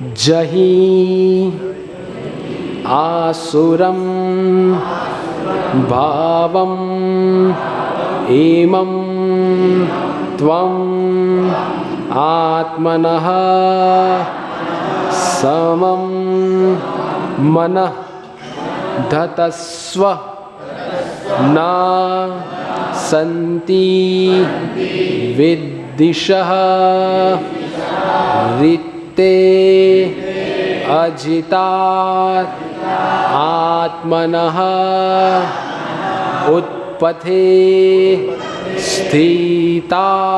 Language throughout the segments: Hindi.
जहि आसुरं भावम् इमं त्वम् आत्मनः समं मनः धतस्व न सन्ति विद्दिशः ऋते अजितात् आत्मनः उत्पथे स्थितात्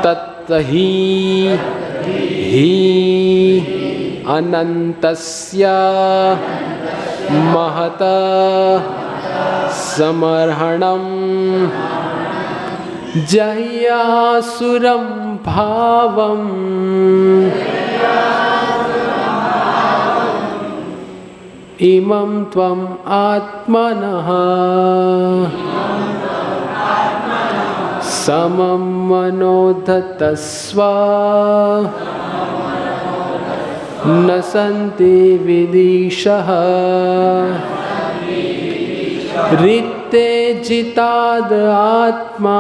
तत्हि अनन्तस्य महत समर्हणं जह्यासुरं भावम् इमं त्वम् आत्मनः समं मनोधतस्व न सन्ति विदिशः ऋते जिताद् आत्मा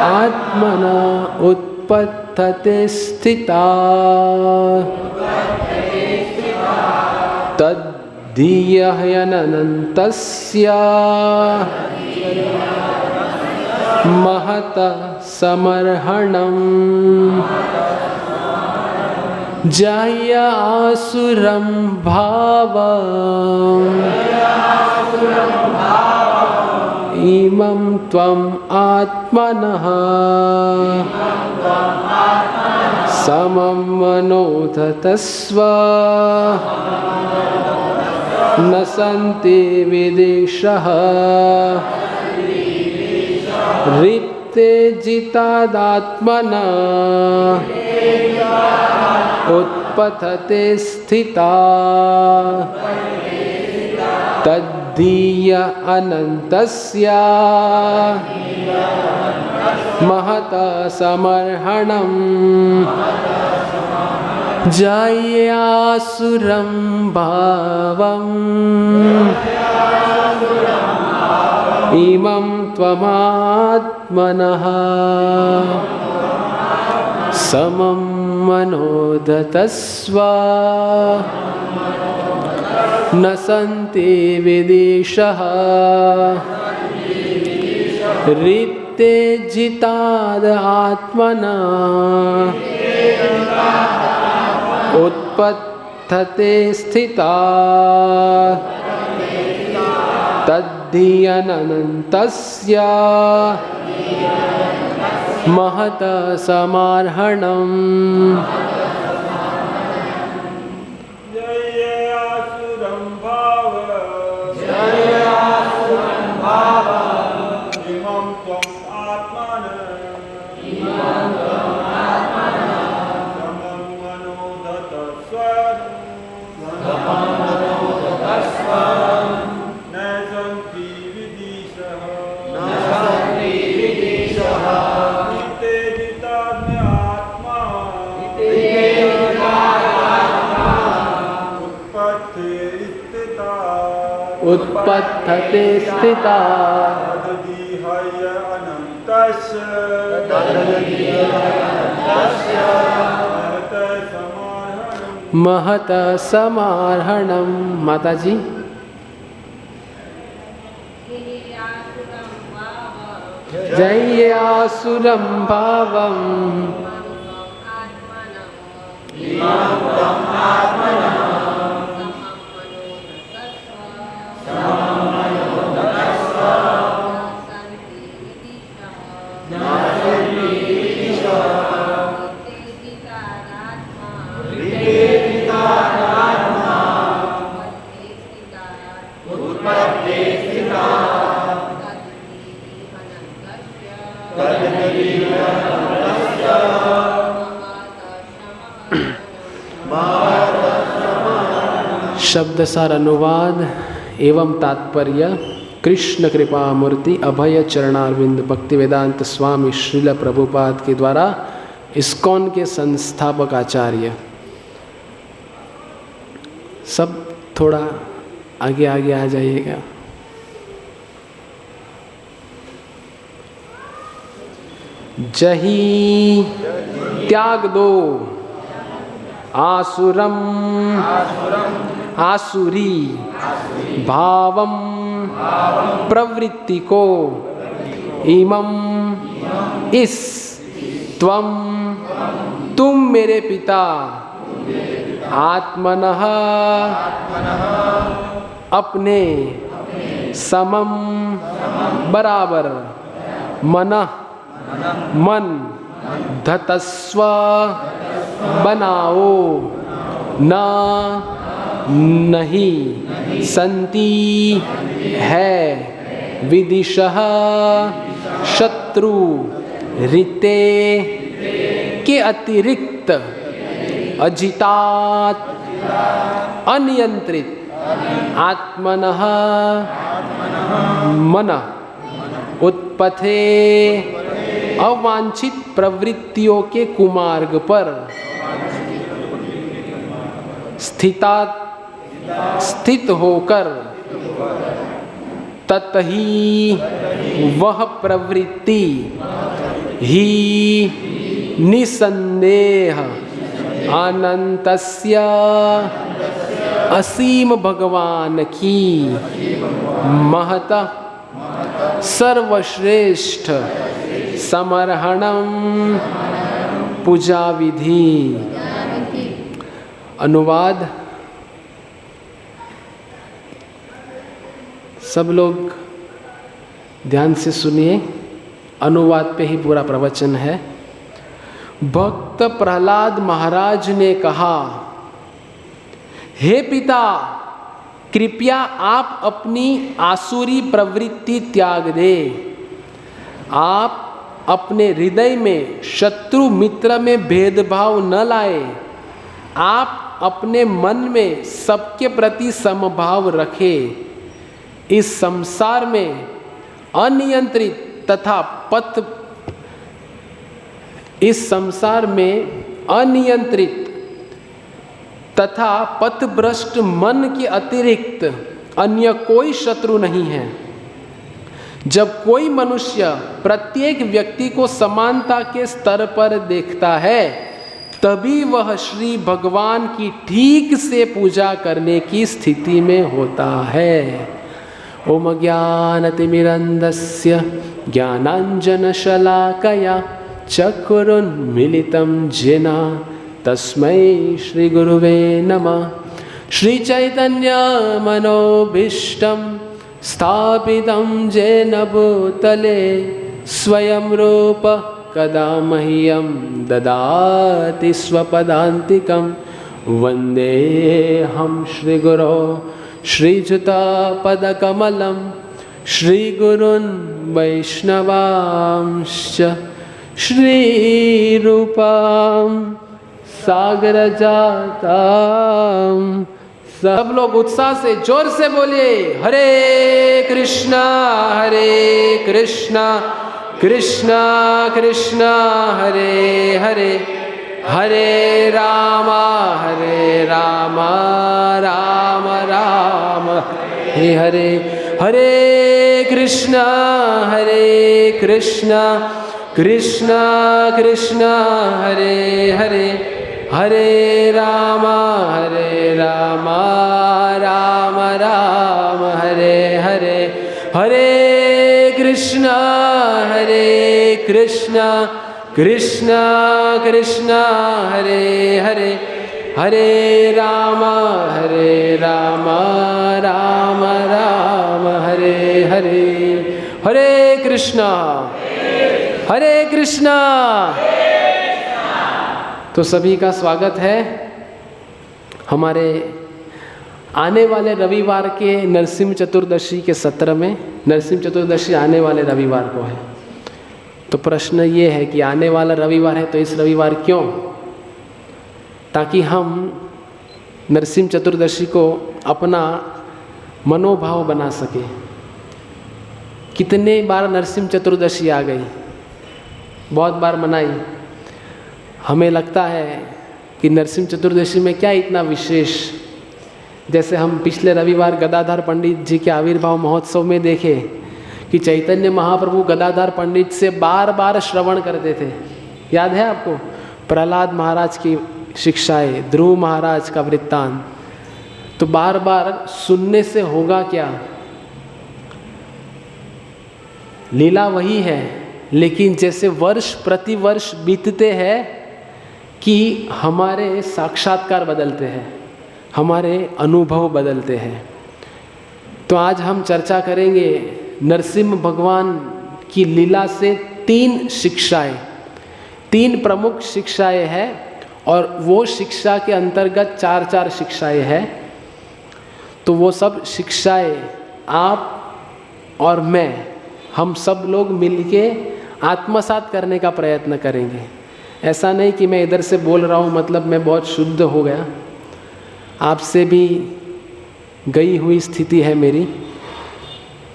आत्मना उत्पद्यते स्थिता तद्धियनन्तस्य महत समर्हणं जह्यासुरं भावम् इमं त्वम् आत्मनः समं मनोधतस्व न सन्ति विदिशः ऋते जितादात्मना उत्पतते स्थिता तद्धिय अनन्तस्य महत समर्हणं जह्यासुरं भावम् इमं त्वमात्मनः समं मनोधतस्व न सन्ति विदिशः ऋते जिताद् आत्मना उत्पद्यते स्थिता तद्धियनन्तस्य महत समार्हणं उत्पद्यते स्थिता महत समार्हणं। माताजी जह्यासुरं भावम् शब्द सार अनुवाद एवं तात्पर्य। कृष्ण कृपा मूर्ति अभय चरणारविंद भक्ति वेदांत स्वामी श्रील प्रभुपाद के द्वारा इस्कॉन के संस्थापक आचार्य। सब थोड़ा आगे आगे आ जाइएगा। जही त्याग दो आसुरम आसुरी भावम प्रवृत्ति को इमम इस त्वम तुम मेरे पिता आत्मनः अपने समम बराबर मनः मन धतस्व बनाओ न नहीं संति है विदिशः शत्रु ऋते के अतिरिक्त अजितात अनियंत्रित आत्मनः मन उत्पथे अवांछित प्रवृत्तियों के कुमार्ग पर स्थित होकर ततही वह प्रवृत्ति ही निसंदेह अनंतस्य असीम भगवान की महत सर्वश्रेष्ठ समर्हणम पूजा विधि। अनुवाद। सब लोग ध्यान से सुनिए, अनुवाद पे ही पूरा प्रवचन है। भक्त प्रहलाद महाराज ने कहा, हे पिता, कृपया आप अपनी आसुरी प्रवृत्ति त्याग दे। आप अपने हृदय में शत्रु मित्र में भेदभाव न लाए। आप अपने मन में सबके प्रति समभाव रखें। इस संसार में अनियंत्रित तथा पथभ्रष्ट मन के अतिरिक्त अन्य कोई शत्रु नहीं है। जब कोई मनुष्य प्रत्येक व्यक्ति को समानता के स्तर पर देखता है, तभी वह श्री भगवान की ठीक से पूजा करने की स्थिति में होता है। ओम ज्ञानतिमिरन्धस्य ज्ञानाञ्जनशलाकया चक्षुरुन्मीलितं येन तस्मै श्रीगुरुवे नमः। श्रीचैतन्यमनोभीष्टं स्थापितं येन भूतले स्वयं रूप कदा मह्यं ददाति स्वपदान्तिकं। वन्देऽहं श्रीगुरो श्रीयुतापदकमलं श्रीगुरून् वैष्णवांश्च श्रीरूपां सागरजातां। सब लोग उत्साह से जोर से बोलिए, हरे कृष्णा कृष्णा कृष्णा हरे हरे, हरे राम राम राम हरे हरे। कृष्णा कृष्णा कृष्णा हरे हरे, हरे राम राम राम हरे हरे। हरे कृष्णा कृष्णा कृष्णा हरे हरे, हरे राम राम राम हरे हरे। हरे कृष्णा तो सभी का स्वागत है हमारे आने वाले रविवार के नरसिंह चतुर्दशी के सत्र में। नरसिंह चतुर्दशी आने वाले रविवार को है। तो प्रश्न ये है कि आने वाला रविवार है तो इस रविवार क्यों? ताकि हम नरसिंह चतुर्दशी को अपना मनोभाव बना सके। कितने बार नरसिंह चतुर्दशी आ गई, बहुत बार मनाई, हमें लगता है कि नरसिंह चतुर्दशी में क्या इतना विशेष। जैसे हम पिछले रविवार गदाधर पंडित जी के आविर्भाव महोत्सव में देखे कि चैतन्य महाप्रभु गदाधर पंडित से बार बार श्रवण करते थे। याद है आपको? प्रहलाद महाराज की शिक्षाएं, ध्रुव महाराज का वृत्तांत, तो बार बार सुनने से होगा क्या? लीला वही है, लेकिन जैसे वर्ष प्रति वर्ष बीतते हैं कि हमारे साक्षात्कार बदलते हैं, हमारे अनुभव बदलते हैं। तो आज हम चर्चा करेंगे नरसिंह भगवान की लीला से 3 शिक्षाएं, 3 प्रमुख शिक्षाएं हैं, और वो शिक्षा के अंतर्गत 4 शिक्षाएं हैं। तो वो सब शिक्षाएं आप और मैं, हम सब लोग मिलके आत्मसात करने का प्रयत्न करेंगे। ऐसा नहीं कि मैं इधर से बोल रहा हूँ मतलब मैं बहुत शुद्ध हो गया, आपसे भी गई हुई स्थिति है मेरी।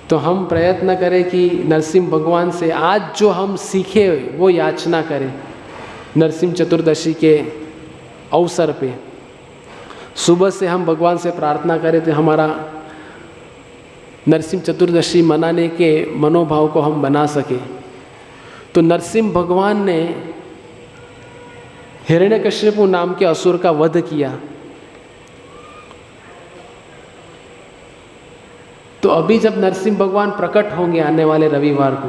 तो हम प्रयत्न करें कि नरसिंह भगवान से आज जो हम सीखे वो याचना करें। नरसिंह चतुर्दशी के अवसर पे सुबह से हम भगवान से प्रार्थना करें तो हमारा नरसिंह चतुर्दशी मनाने के मनोभाव को हम बना सके। तो नरसिंह भगवान ने हिरण्यकश्यपु नाम के असुर का वध किया। तो अभी जब नरसिंह भगवान प्रकट होंगे, आने वाले रविवार को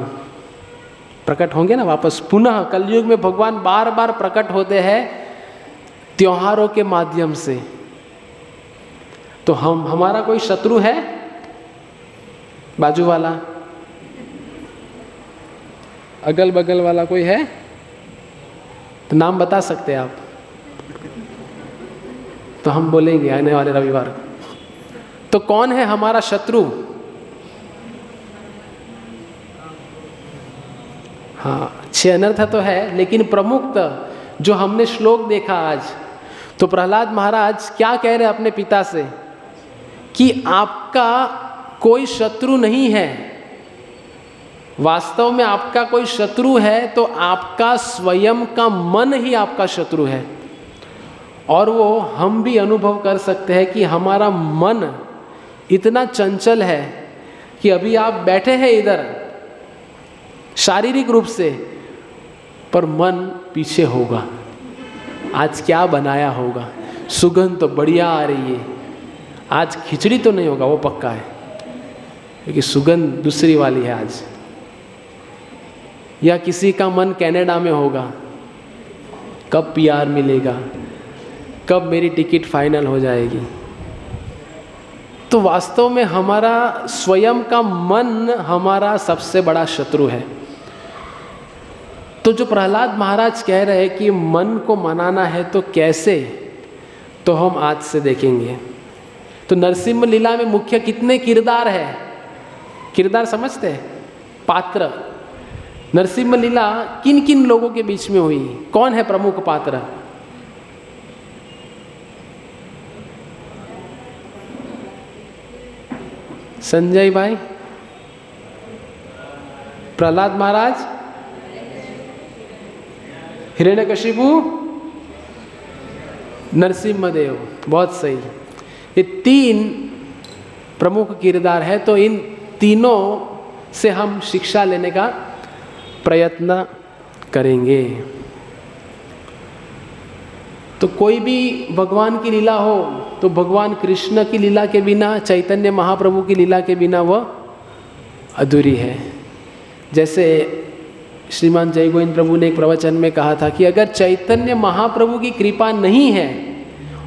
प्रकट होंगे ना वापस, पुनः कलयुग में भगवान बार बार प्रकट होते हैं त्योहारों के माध्यम से। तो हमारा कोई शत्रु है? बाजू वाला, अगल बगल वाला कोई है तो नाम बता सकते हैं आप, तो हम बोलेंगे आने वाले रविवार को। तो कौन है हमारा शत्रु? हाँ, 6 अनर्थ तो है, लेकिन प्रमुख जो हमने श्लोक देखा आज, तो प्रहलाद महाराज क्या कह रहे हैं अपने पिता से कि आपका कोई शत्रु नहीं है। वास्तव में आपका कोई शत्रु है तो आपका स्वयं का मन ही आपका शत्रु है। और वो हम भी अनुभव कर सकते हैं कि हमारा मन इतना चंचल है कि अभी आप बैठे हैं इधर शारीरिक रूप से, पर मन पीछे होगा, आज क्या बनाया होगा, सुगंध तो बढ़िया आ रही है, आज खिचड़ी तो नहीं होगा, वो पक्का है, क्योंकि सुगंध दूसरी वाली है आज। या किसी का मन कनाडा में होगा, कब पीआर मिलेगा, कब मेरी टिकट फाइनल हो जाएगी। तो वास्तव में हमारा स्वयं का मन हमारा सबसे बड़ा शत्रु है। तो जो प्रहलाद महाराज कह रहे हैं कि मन को मनाना है तो कैसे, तो हम आज से देखेंगे। तो नरसिंह लीला में मुख्य कितने किरदार है? किरदार समझते हैं? पात्र। नरसिंह लीला किन किन लोगों के बीच में हुई? कौन है प्रमुख पात्र? संजय भाई, प्रहलाद महाराज, हिरण्यकशिपु, नरसिम्हदेव। बहुत सही, ये 3 प्रमुख किरदार है। तो इन तीनों से हम शिक्षा लेने का प्रयत्न करेंगे। तो कोई भी भगवान की लीला हो तो भगवान कृष्ण की लीला के बिना, चैतन्य महाप्रभु की लीला के बिना वह अधूरी है। जैसे श्रीमान जय गोविंद प्रभु ने एक प्रवचन में कहा था कि अगर चैतन्य महाप्रभु की कृपा नहीं है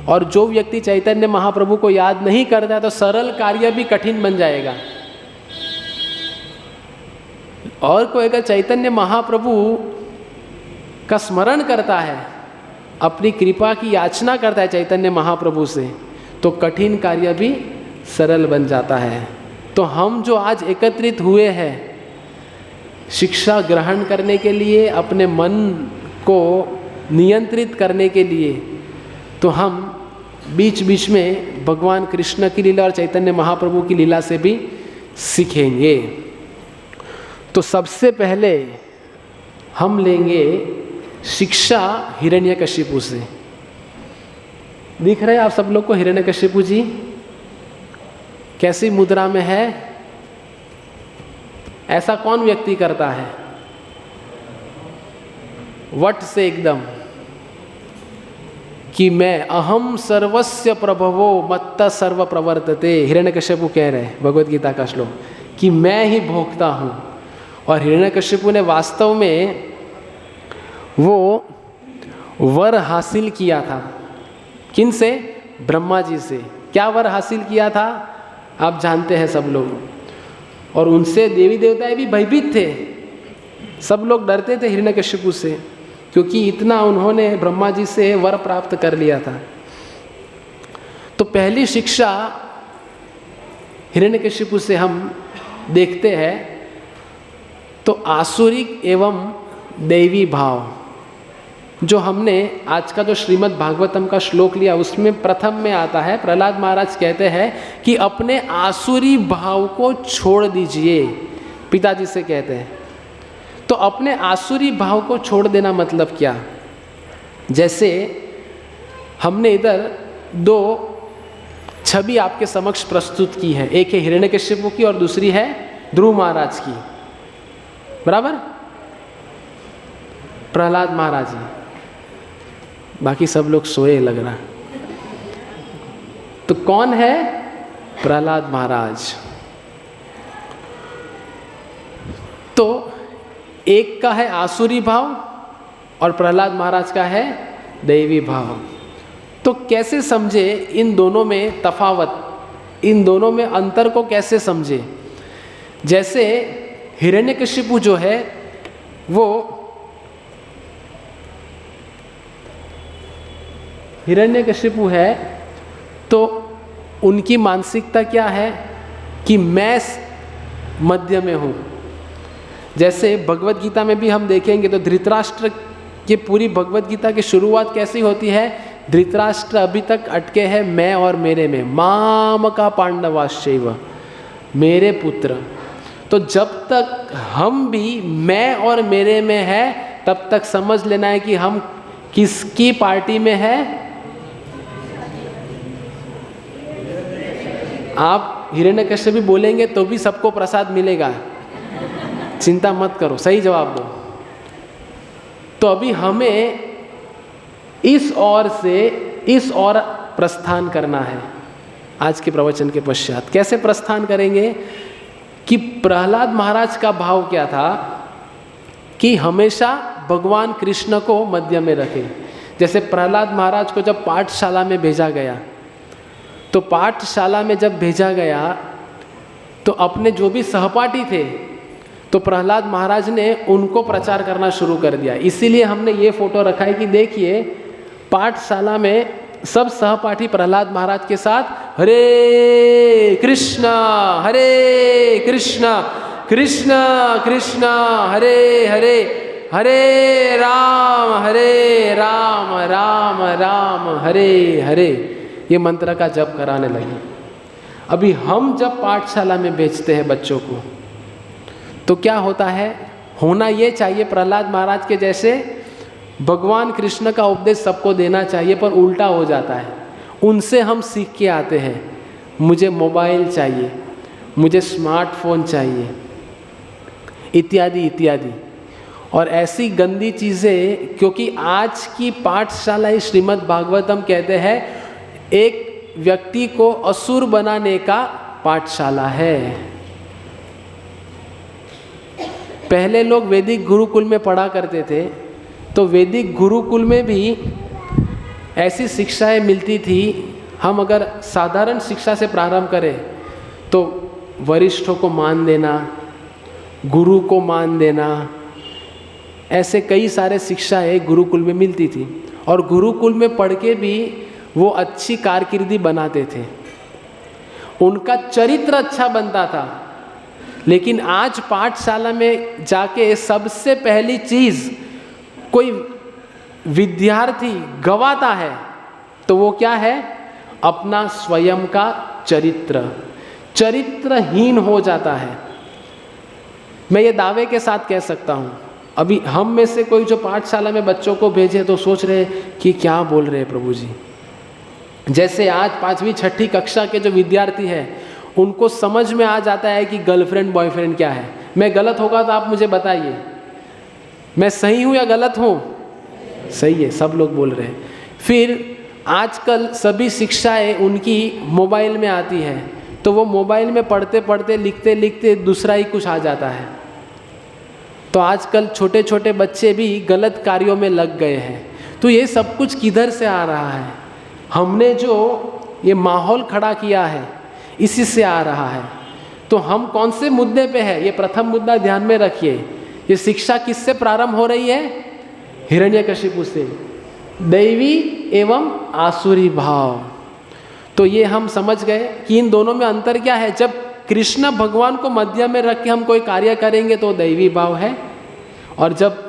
और जो व्यक्ति चैतन्य महाप्रभु को याद नहीं करता तो सरल कार्य भी कठिन बन जाएगा। और कोई अगर चैतन्य महाप्रभु का स्मरण करता है, अपनी कृपा की याचना करता है चैतन्य महाप्रभु से, तो कठिन कार्य भी सरल बन जाता है। तो हम जो आज एकत्रित हुए हैं शिक्षा ग्रहण करने के लिए, अपने मन को नियंत्रित करने के लिए, तो हम बीच बीच में भगवान कृष्ण की लीला और चैतन्य महाप्रभु की लीला से भी सीखेंगे। तो सबसे पहले हम लेंगे शिक्षा हिरण्यकशिपु से। दिख रहे हैं आप सब लोग को हिरण्यकशिपु जी कैसी मुद्रा में है? ऐसा कौन व्यक्ति करता है? वट से एकदम कि मैं अहम सर्वस्य प्रभवो मत्त सर्व प्रवर्तते। हिरण्यकशिपु कह रहे हैं भगवद गीता का श्लोक कि मैं ही भोगता हूं। और हिरण्यकशिपु ने वास्तव में वो वर हासिल किया था। किन से? ब्रह्मा जी से। क्या वर हासिल किया था आप जानते हैं सब लोग। और उनसे देवी देवताएं भी भयभीत थे, सब लोग डरते थे हिरण्यकशिपु से, क्योंकि इतना उन्होंने ब्रह्मा जी से वर प्राप्त कर लिया था। तो पहली शिक्षा हिरण्यकशिपु से हम देखते हैं तो आसुरिक एवं दैवी भाव, जो हमने आज का जो श्रीमद् भागवतम का श्लोक लिया उसमें प्रथम में आता है। प्रहलाद महाराज कहते हैं कि अपने आसुरी भाव को छोड़ दीजिए, पिताजी से कहते हैं। तो अपने आसुरी भाव को छोड़ देना मतलब क्या? जैसे हमने इधर दो छवि आपके समक्ष प्रस्तुत की है, एक है हिरण्यकशिपु की और दूसरी है ध्रुव महाराज की, बराबर? प्रहलाद महाराज जी, बाकी सब लोग सोए लग रहा। तो कौन है? प्रहलाद महाराज। तो एक का है आसुरी भाव और प्रहलाद महाराज का है दैवी भाव। तो कैसे समझे इन दोनों में तफावत, इन दोनों में अंतर को कैसे समझे? जैसे हिरण्यकशिपु जो है वो हिरण्यकशिपु है, तो उनकी मानसिकता क्या है कि मैं मध्य में हूँ। जैसे भगवत गीता में भी हम देखेंगे तो धृतराष्ट्र की पूरी भगवत गीता की शुरुआत कैसी होती है? धृतराष्ट्र अभी तक अटके हैं मैं और मेरे में, माम का पांडवाश्चैव, मेरे पुत्र। तो जब तक हम भी मैं और मेरे में है तब तक समझ लेना है कि हम किसकी पार्टी में है। आप हिरण्यकश्यप भी बोलेंगे तो भी सबको प्रसाद मिलेगा, चिंता मत करो, सही जवाब दो। तो अभी हमें इस ओर से इस ओर प्रस्थान करना है। आज के प्रवचन के पश्चात कैसे प्रस्थान करेंगे कि प्रहलाद महाराज का भाव क्या था कि हमेशा भगवान कृष्ण को मध्य में रखें। जैसे प्रहलाद महाराज को जब पाठशाला में भेजा गया, तो पाठशाला में जब भेजा गया तो अपने जो भी सहपाठी थे तो प्रहलाद महाराज ने उनको प्रचार करना शुरू कर दिया। इसीलिए हमने ये फोटो रखा है कि देखिए पाठशाला में सब सहपाठी प्रहलाद महाराज के साथ हरे कृष्णा कृष्ण कृष्ण हरे हरे, हरे राम राम राम हरे हरे, ये मंत्र का जप कराने लगे। अभी हम जब पाठशाला में भेजते हैं बच्चों को तो क्या होता है? होना ये चाहिए प्रहलाद महाराज के जैसे भगवान कृष्ण का उपदेश सबको देना चाहिए, पर उल्टा हो जाता है। उनसे हम सीख के आते हैं, मुझे मोबाइल चाहिए, मुझे स्मार्टफोन चाहिए, इत्यादि इत्यादि, और ऐसी गंदी चीज़ें। क्योंकि आज की पाठशाला श्रीमद् भागवतम कहते हैं एक व्यक्ति को असुर बनाने का पाठशाला है। पहले लोग वैदिक गुरुकुल में पढ़ा करते थे, तो वैदिक गुरुकुल में भी ऐसी शिक्षाएं मिलती थी। हम अगर साधारण शिक्षा से प्रारंभ करें तो वरिष्ठों को मान देना, गुरु को मान देना, ऐसे कई सारे शिक्षाएं गुरुकुल में मिलती थी। और गुरुकुल में पढ़ के भी वो अच्छी कारकिर्दी बनाते थे, उनका चरित्र अच्छा बनता था। लेकिन आज पाठशाला में जाके सबसे पहली चीज़ कोई विद्यार्थी गवाता है तो वो क्या है? अपना स्वयं का चरित्र, चरित्रहीन हो जाता है। मैं ये दावे के साथ कह सकता हूँ अभी हम में से कोई जो पाठशाला में बच्चों को भेजे तो सोच रहे कि क्या बोल रहे हैं प्रभु जी। जैसे आज 5वीं 6ठी कक्षा के जो विद्यार्थी हैं उनको समझ में आ जाता है कि गर्लफ्रेंड बॉयफ्रेंड क्या है। मैं गलत होगा तो आप मुझे बताइए, मैं सही हूँ या गलत हूँ? सही है, सब लोग बोल रहे हैं। फिर आजकल सभी शिक्षाएं उनकी मोबाइल में आती है, तो वो मोबाइल में पढ़ते पढ़ते लिखते लिखते दूसरा ही कुछ आ जाता है। तो आजकल छोटे छोटे बच्चे भी गलत कार्यों में लग गए हैं। तो ये सब कुछ किधर से आ रहा है? हमने जो ये माहौल खड़ा किया है इसी से आ रहा है। तो हम कौन से मुद्दे पे है? ये प्रथम मुद्दा ध्यान में रखिए। ये शिक्षा किससे प्रारंभ हो रही है? हिरण्यकशिपु से, दैवी एवं आसुरी भाव। तो ये हम समझ गए कि इन दोनों में अंतर क्या है। जब कृष्ण भगवान को मध्य में रख के हम कोई कार्य करेंगे तो दैवी भाव है, और जब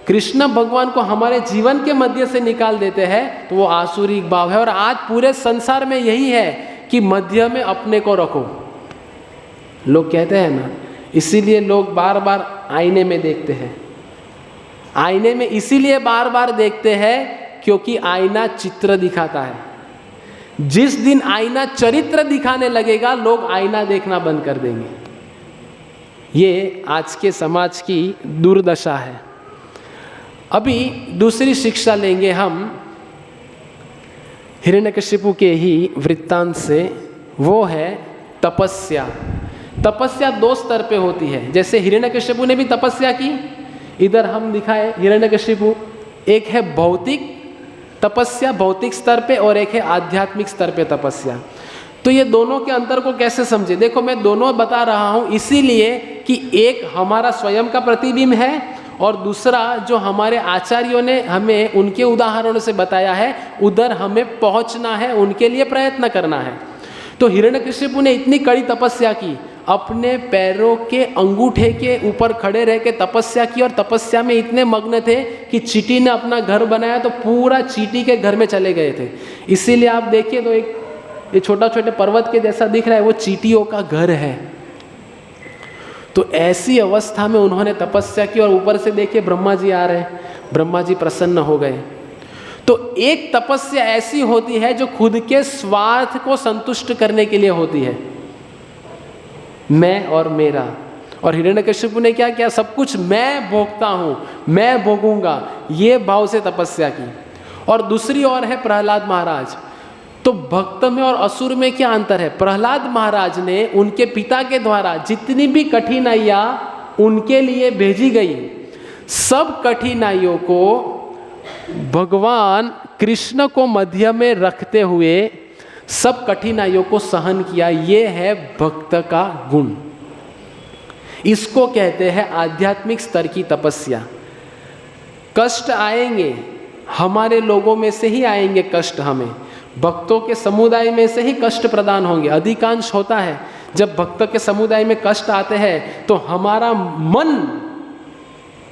कृष्ण भगवान को हमारे जीवन के मध्य से निकाल देते हैं तो वो आसुरी भाव है। और आज पूरे संसार में यही है कि मध्य में अपने को रखो, लोग कहते हैं ना। इसीलिए लोग बार बार आईने में देखते हैं। आईने में इसीलिए बार बार देखते हैं क्योंकि आईना चित्र दिखाता है। जिस दिन आईना चरित्र दिखाने लगेगा लोग आईना देखना बंद कर देंगे। ये आज के समाज की दुर्दशा है। अभी दूसरी शिक्षा लेंगे हम हिरण्यकशिपु के ही वृत्तांत से, वो है तपस्या। तपस्या 2 स्तर पे होती है। जैसे हिरण्यकशिपु ने भी तपस्या की, इधर हम दिखाए हिरण्यकशिपु, एक है भौतिक तपस्या भौतिक स्तर पे, और एक है आध्यात्मिक स्तर पे तपस्या। तो ये दोनों के अंतर को कैसे समझे? देखो, मैं दोनों बता रहा हूँ इसीलिए कि एक हमारा स्वयं का प्रतिबिंब है और दूसरा जो हमारे आचार्यों ने हमें उनके उदाहरणों से बताया है, उधर हमें पहुँचना है, उनके लिए प्रयत्न करना है। तो हिरण्यकशिपु ने इतनी कड़ी तपस्या की, अपने पैरों के अंगूठे के ऊपर खड़े रह के तपस्या की, और तपस्या में इतने मग्न थे कि चींटी ने अपना घर बनाया तो पूरा चींटी के घर में चले गए थे। इसीलिए आप देखिए तो एक ये छोटा छोटे पर्वत के जैसा दिख रहा है, वो चींटियों का घर है। तो ऐसी अवस्था में उन्होंने तपस्या की, और ऊपर से देखिए ब्रह्मा जी आ रहे हैं, ब्रह्मा जी प्रसन्न हो गए। तो एक तपस्या ऐसी होती है जो खुद के स्वार्थ को संतुष्ट करने के लिए होती है, मैं और मेरा। और हिरण्यकशिपु ने क्या किया? सब कुछ मैं भोगता हूँ, मैं भोगूंगा, ये भाव से तपस्या की। और दूसरी ओर है प्रहलाद महाराज। तो भक्त में और असुर में क्या अंतर है? प्रहलाद महाराज ने उनके पिता के द्वारा जितनी भी कठिनाइयाँ उनके लिए भेजी गई, सब कठिनाइयों को भगवान कृष्ण को मध्य में रखते हुए सब कठिनाइयों को सहन किया। ये है भक्त का गुण। इसको कहते हैं आध्यात्मिक स्तर की तपस्या। कष्ट आएंगे, हमारे लोगों में से ही आएंगे कष्ट, हमें भक्तों के समुदाय में से ही कष्ट प्रदान होंगे। अधिकांश होता है जब भक्त के समुदाय में कष्ट आते हैं तो हमारा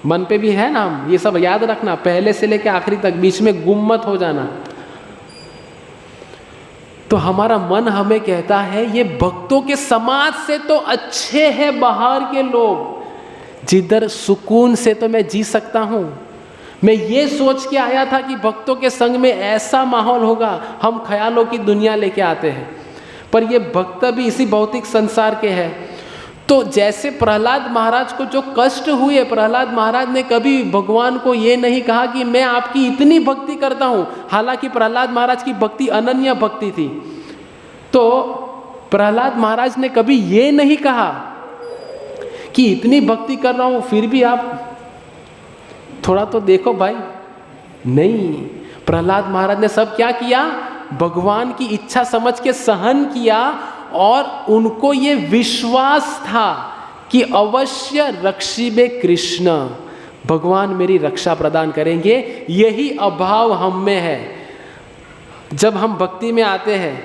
मन पे भी है ना, हम ये सब याद रखना, पहले से लेकर आखिरी तक, बीच में गुम मत हो जाना। तो हमारा मन हमें कहता है ये भक्तों के समाज से तो अच्छे हैं बाहर के लोग, जिधर सुकून से तो मैं जी सकता हूँ। मैं ये सोच के आया था कि भक्तों के संग में ऐसा माहौल होगा, हम ख्यालों की दुनिया लेके आते हैं, पर ये भक्त भी इसी भौतिक संसार के हैं। तो जैसे प्रहलाद महाराज को जो कष्ट हुए, प्रहलाद महाराज ने कभी भगवान को ये नहीं कहा कि मैं आपकी इतनी भक्ति करता हूँ, हालांकि प्रहलाद महाराज की भक्ति अनन्य भक्ति थी। तो प्रहलाद महाराज ने कभी ये नहीं कहा कि इतनी भक्ति कर रहा हूँ फिर भी आप थोड़ा तो देखो भाई। नहीं, प्रहलाद महाराज ने सब क्या किया? भगवान की इच्छा समझ के सहन किया, और उनको ये विश्वास था कि अवश्य रक्षिबे कृष्ण, भगवान मेरी रक्षा प्रदान करेंगे। यही अभाव हम में है। जब हम भक्ति में आते हैं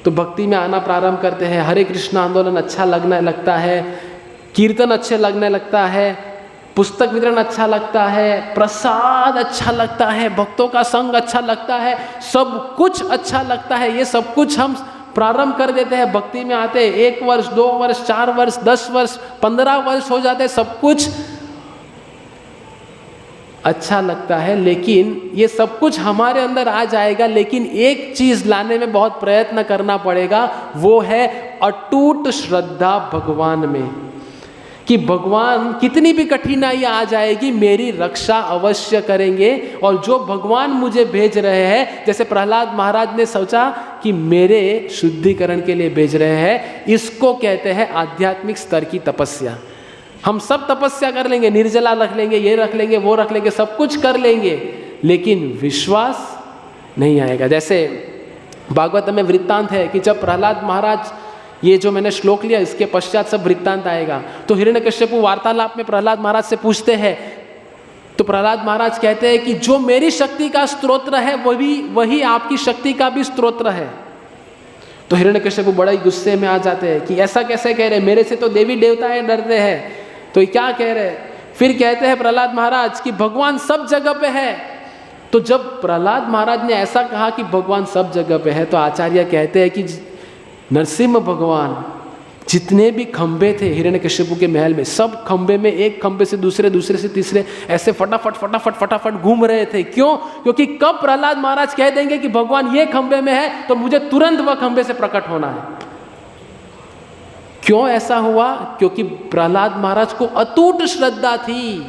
तो भक्ति में आना प्रारंभ करते हैं, हरे कृष्ण आंदोलन अच्छा लगने लगता है, कीर्तन अच्छे लगने लगता है, पुस्तक वितरण अच्छा लगता है, प्रसाद अच्छा लगता है, भक्तों का संग अच्छा लगता है, सब कुछ अच्छा लगता है। ये सब कुछ हम प्रारंभ कर देते हैं भक्ति में आते हैं। 1 वर्ष 2 वर्ष 4 वर्ष 10 वर्ष 15 वर्ष हो जाते हैं, सब कुछ अच्छा लगता है, लेकिन ये सब कुछ हमारे अंदर आ जाएगा, लेकिन एक चीज लाने में बहुत प्रयत्न करना पड़ेगा, वो है अटूट श्रद्धा भगवान में, कि भगवान कितनी भी कठिनाई आ जाएगी मेरी रक्षा अवश्य करेंगे। और जो भगवान मुझे भेज रहे हैं, जैसे प्रहलाद महाराज ने सोचा कि मेरे शुद्धिकरण के लिए भेज रहे हैं, इसको कहते हैं आध्यात्मिक स्तर की तपस्या। हम सब तपस्या कर लेंगे, निर्जला रख लेंगे, ये रख लेंगे, वो रख लेंगे, सब कुछ कर लेंगे, लेकिन विश्वास नहीं आएगा। जैसे भागवत में वृत्तांत है कि जब प्रहलाद महाराज, ये जो मैंने श्लोक लिया इसके पश्चात सब वृत्तांत आएगा, तो हिरण्यकश्यपु वार्तालाप में प्रहलाद महाराज से पूछते हैं, तो प्रहलाद महाराज कहते हैं कि जो मेरी शक्ति का स्तोत्र है वही आपकी शक्ति का भी स्तोत्र है। तो हिरण्यकश्यपु बड़ा ही गुस्से में आ जाते हैं कि ऐसा कैसे कह रहे, मेरे से तो देवी देवता डरते हैं, तो ये क्या कह रहे। फिर कहते हैं प्रहलाद महाराज कि भगवान सब जगह पे है। तो जब प्रहलाद महाराज ने ऐसा कहा कि भगवान सब जगह पे है, तो आचार्य कहते हैं कि नरसिंह भगवान जितने भी खंबे थे हिरण्यकश्यपु के महल में, सब खंबे में, एक खंबे से दूसरे, दूसरे से तीसरे, ऐसे फटाफट फटाफट फटाफट घूम रहे थे। क्यों? क्योंकि कब प्रहलाद महाराज कह देंगे कि भगवान ये खंबे में है, तो मुझे तुरंत वह खंबे से प्रकट होना है। क्यों ऐसा हुआ? क्योंकि प्रहलाद महाराज को अटूट श्रद्धा थी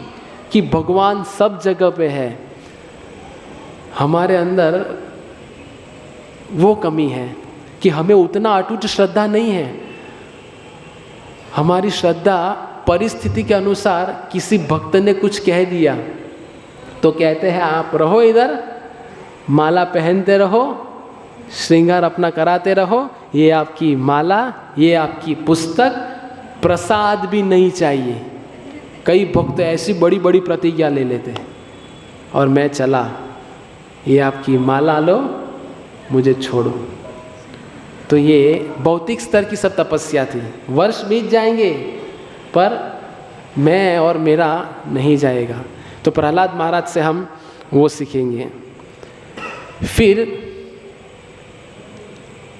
कि भगवान सब जगह पे है। हमारे अंदर वो कमी है कि हमें उतना अटूट श्रद्धा नहीं है। हमारी श्रद्धा परिस्थिति के अनुसार, किसी भक्त ने कुछ कह दिया तो कहते हैं आप रहो इधर, माला पहनते रहो, श्रृंगार अपना कराते रहो, ये आपकी माला, ये आपकी पुस्तक, प्रसाद भी नहीं चाहिए। कई भक्त ऐसी बड़ी बड़ी प्रतिज्ञा ले लेते हैं, और मैं चला, ये आपकी माला लो, मुझे छोड़ो। तो ये भौतिक स्तर की सब तपस्या थी। वर्ष बीत जाएंगे पर मैं और मेरा नहीं जाएगा। तो प्रहलाद महाराज से हम वो सीखेंगे। फिर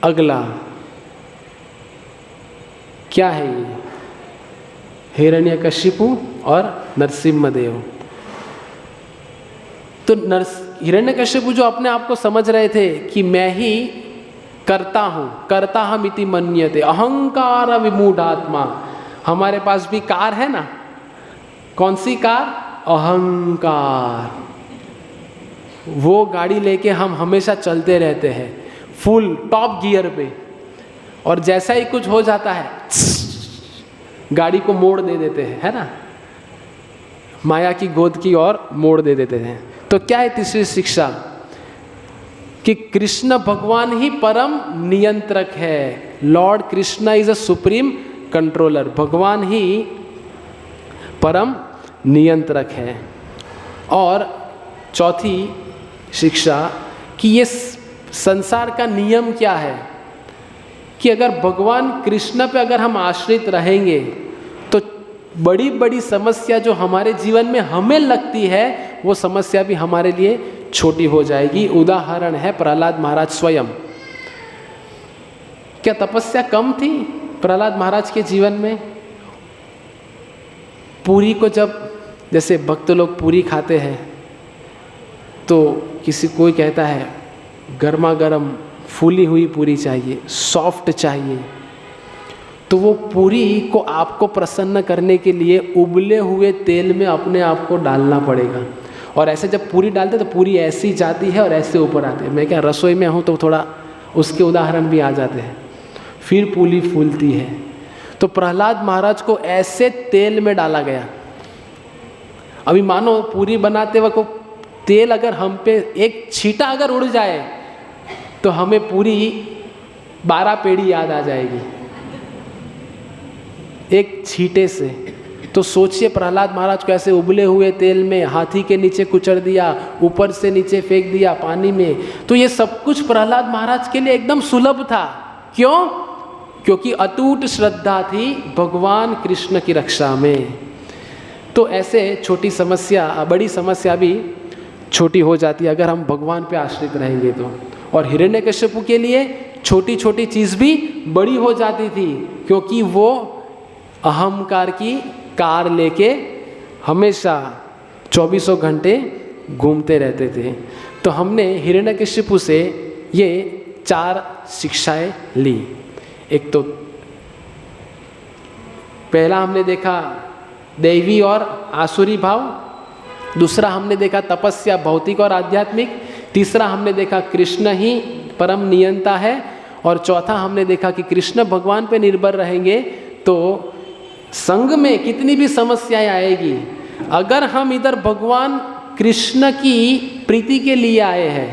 अगला क्या है, ये हिरण्यकशिपु और नरसिम्हदेव। तो हिरण्यकशिपु जो अपने आप को समझ रहे थे कि मैं ही करता हूँ, करता हम इति मन्यते, अहंकार विमूढ़ात्मा। हमारे पास भी कार है ना, कौन सी कार? अहंकार। वो गाड़ी लेके हम हमेशा चलते रहते हैं फुल टॉप गियर पे, और जैसा ही कुछ हो जाता है गाड़ी को मोड़ दे देते हैं, है ना, माया की गोद की ओर मोड़ दे देते हैं। तो क्या है तीसरी शिक्षा? कि कृष्ण भगवान ही परम नियंत्रक है। Lord Krishna is a supreme controller. भगवान ही परम नियंत्रक है। और चौथी शिक्षा कि ये संसार का नियम क्या है, कि अगर भगवान कृष्ण पे अगर हम आश्रित रहेंगे तो बड़ी बड़ी समस्या जो हमारे जीवन में हमें लगती है, वो समस्या भी हमारे लिए छोटी हो जाएगी। उदाहरण है प्रहलाद महाराज स्वयं। क्या तपस्या कम थी प्रहलाद महाराज के जीवन में? पूरी को जब, जैसे भक्त लोग पूरी खाते हैं तो कोई कहता है गर्मा गर्म फूली हुई पूरी चाहिए, सॉफ्ट चाहिए, तो वो पूरी को आपको प्रसन्न करने के लिए उबले हुए तेल में अपने आप को डालना पड़ेगा। और ऐसे जब पूरी डालते तो पूरी ऐसी जाती है और ऐसे ऊपर आती है। मैं क्या रसोई में हूँ तो थोड़ा उसके उदाहरण भी आ जाते हैं। फिर पूरी फूलती है। तो प्रहलाद महाराज को ऐसे तेल में डाला गया। अभी मानो पूरी बनाते वक्त तेल अगर हम पे एक छींटा अगर उड़ जाए तो हमें पूरी 12 पेड़ी याद आ जाएगी एक छींटे से। तो सोचिए प्रहलाद महाराज को ऐसे उबले हुए तेल में हाथी के नीचे कुचल दिया, ऊपर से नीचे फेंक दिया पानी में। तो ये सब कुछ प्रहलाद महाराज के लिए एकदम सुलभ था। क्यों? क्योंकि अटूट श्रद्धा थी भगवान कृष्ण की रक्षा में। तो ऐसे छोटी समस्या, बड़ी समस्या भी छोटी हो जाती है अगर हम भगवान पे आश्रित रहेंगे तो। और हिरण्यकश्यपु के लिए छोटी छोटी चीज़ भी बड़ी हो जाती थी, क्योंकि वो अहंकार की कार लेके हमेशा 24 घंटे घूमते रहते थे। तो हमने हिरण्यकशिपु से ये 4 शिक्षाएं ली। एक तो पहला हमने देखा दैवी और आसुरी भाव, दूसरा हमने देखा तपस्या भौतिक और आध्यात्मिक, तीसरा हमने देखा कृष्ण ही परम नियंता है, और चौथा हमने देखा कि कृष्ण भगवान पे निर्भर रहेंगे तो संग में कितनी भी समस्याएं आएगी, अगर हम इधर भगवान कृष्ण की प्रीति के लिए आए हैं,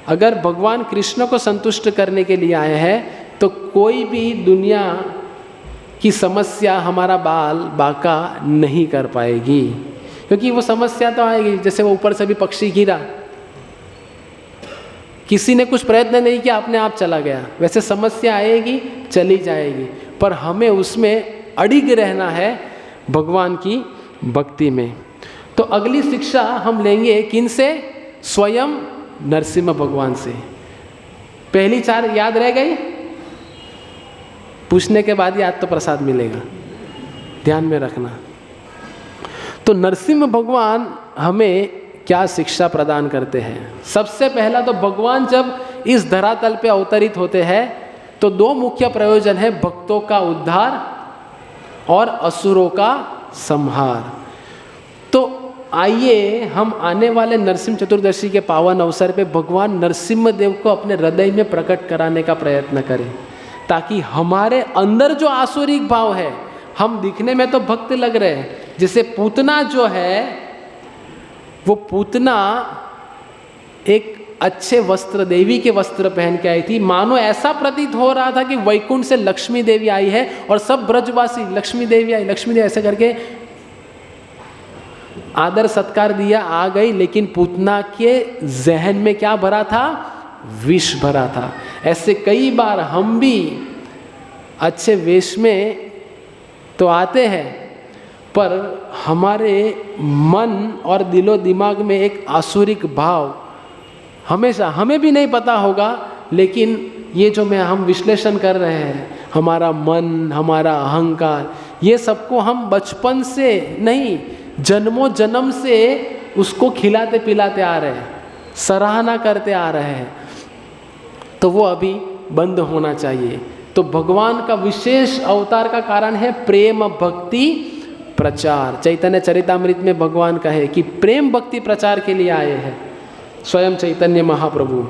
अगर भगवान कृष्ण को संतुष्ट करने के लिए आए हैं, तो कोई भी दुनिया की समस्या हमारा बाल बाका नहीं कर पाएगी। क्योंकि वो समस्या तो आएगी, जैसे वो ऊपर से भी पक्षी गिरा, किसी ने कुछ प्रयत्न नहीं किया, अपने आप चला गया, वैसे समस्या आएगी चली जाएगी, पर हमें उसमें अडिग रहना है भगवान की भक्ति में। तो अगली शिक्षा हम लेंगे किन से? स्वयं नरसिम्हा भगवान से। पहली 4 याद रह गई? पूछने के बाद याद तो प्रसाद मिलेगा, ध्यान में रखना। तो नरसिम्हा भगवान हमें क्या शिक्षा प्रदान करते हैं? सबसे पहला तो भगवान जब इस धरातल पे अवतरित होते हैं तो 2 मुख्य प्रयोजन है, भक्तों का उद्धार और असुरों का संहार। तो आइए हम आने वाले नरसिंह चतुर्दशी के पावन अवसर पे भगवान नरसिम्हा देव को अपने हृदय में प्रकट कराने का प्रयत्न करें, ताकि हमारे अंदर जो आसुरिक भाव है, हम दिखने में तो भक्त लग रहे हैं, जैसे पूतना जो है, वो पूतना एक अच्छे वस्त्र, देवी के वस्त्र पहन के आई थी, मानो ऐसा प्रतीत हो रहा था कि वैकुंठ से लक्ष्मी देवी आई है, और सब ब्रजवासी लक्ष्मी देवी आई, लक्ष्मी देवी ऐसे करके आदर सत्कार दिया, आ गई। लेकिन पूतना के जहन में क्या भरा था? विष भरा था। ऐसे कई बार हम भी अच्छे वेश में तो आते हैं, पर हमारे मन और दिलो दिमाग में एक आसुरिक भाव हमेशा, हमें भी नहीं पता होगा, लेकिन ये जो हम विश्लेषण कर रहे हैं, हमारा मन, हमारा अहंकार, ये सबको हम बचपन से नहीं, जन्मों जन्म से उसको खिलाते पिलाते आ रहे हैं, सराहना करते आ रहे हैं, तो वो अभी बंद होना चाहिए। तो भगवान का विशेष अवतार का कारण है प्रेम भक्ति प्रचार। चैतन्य चरितामृत में भगवान कहे कि प्रेम भक्ति प्रचार के लिए आए हैं स्वयं चैतन्य महाप्रभु।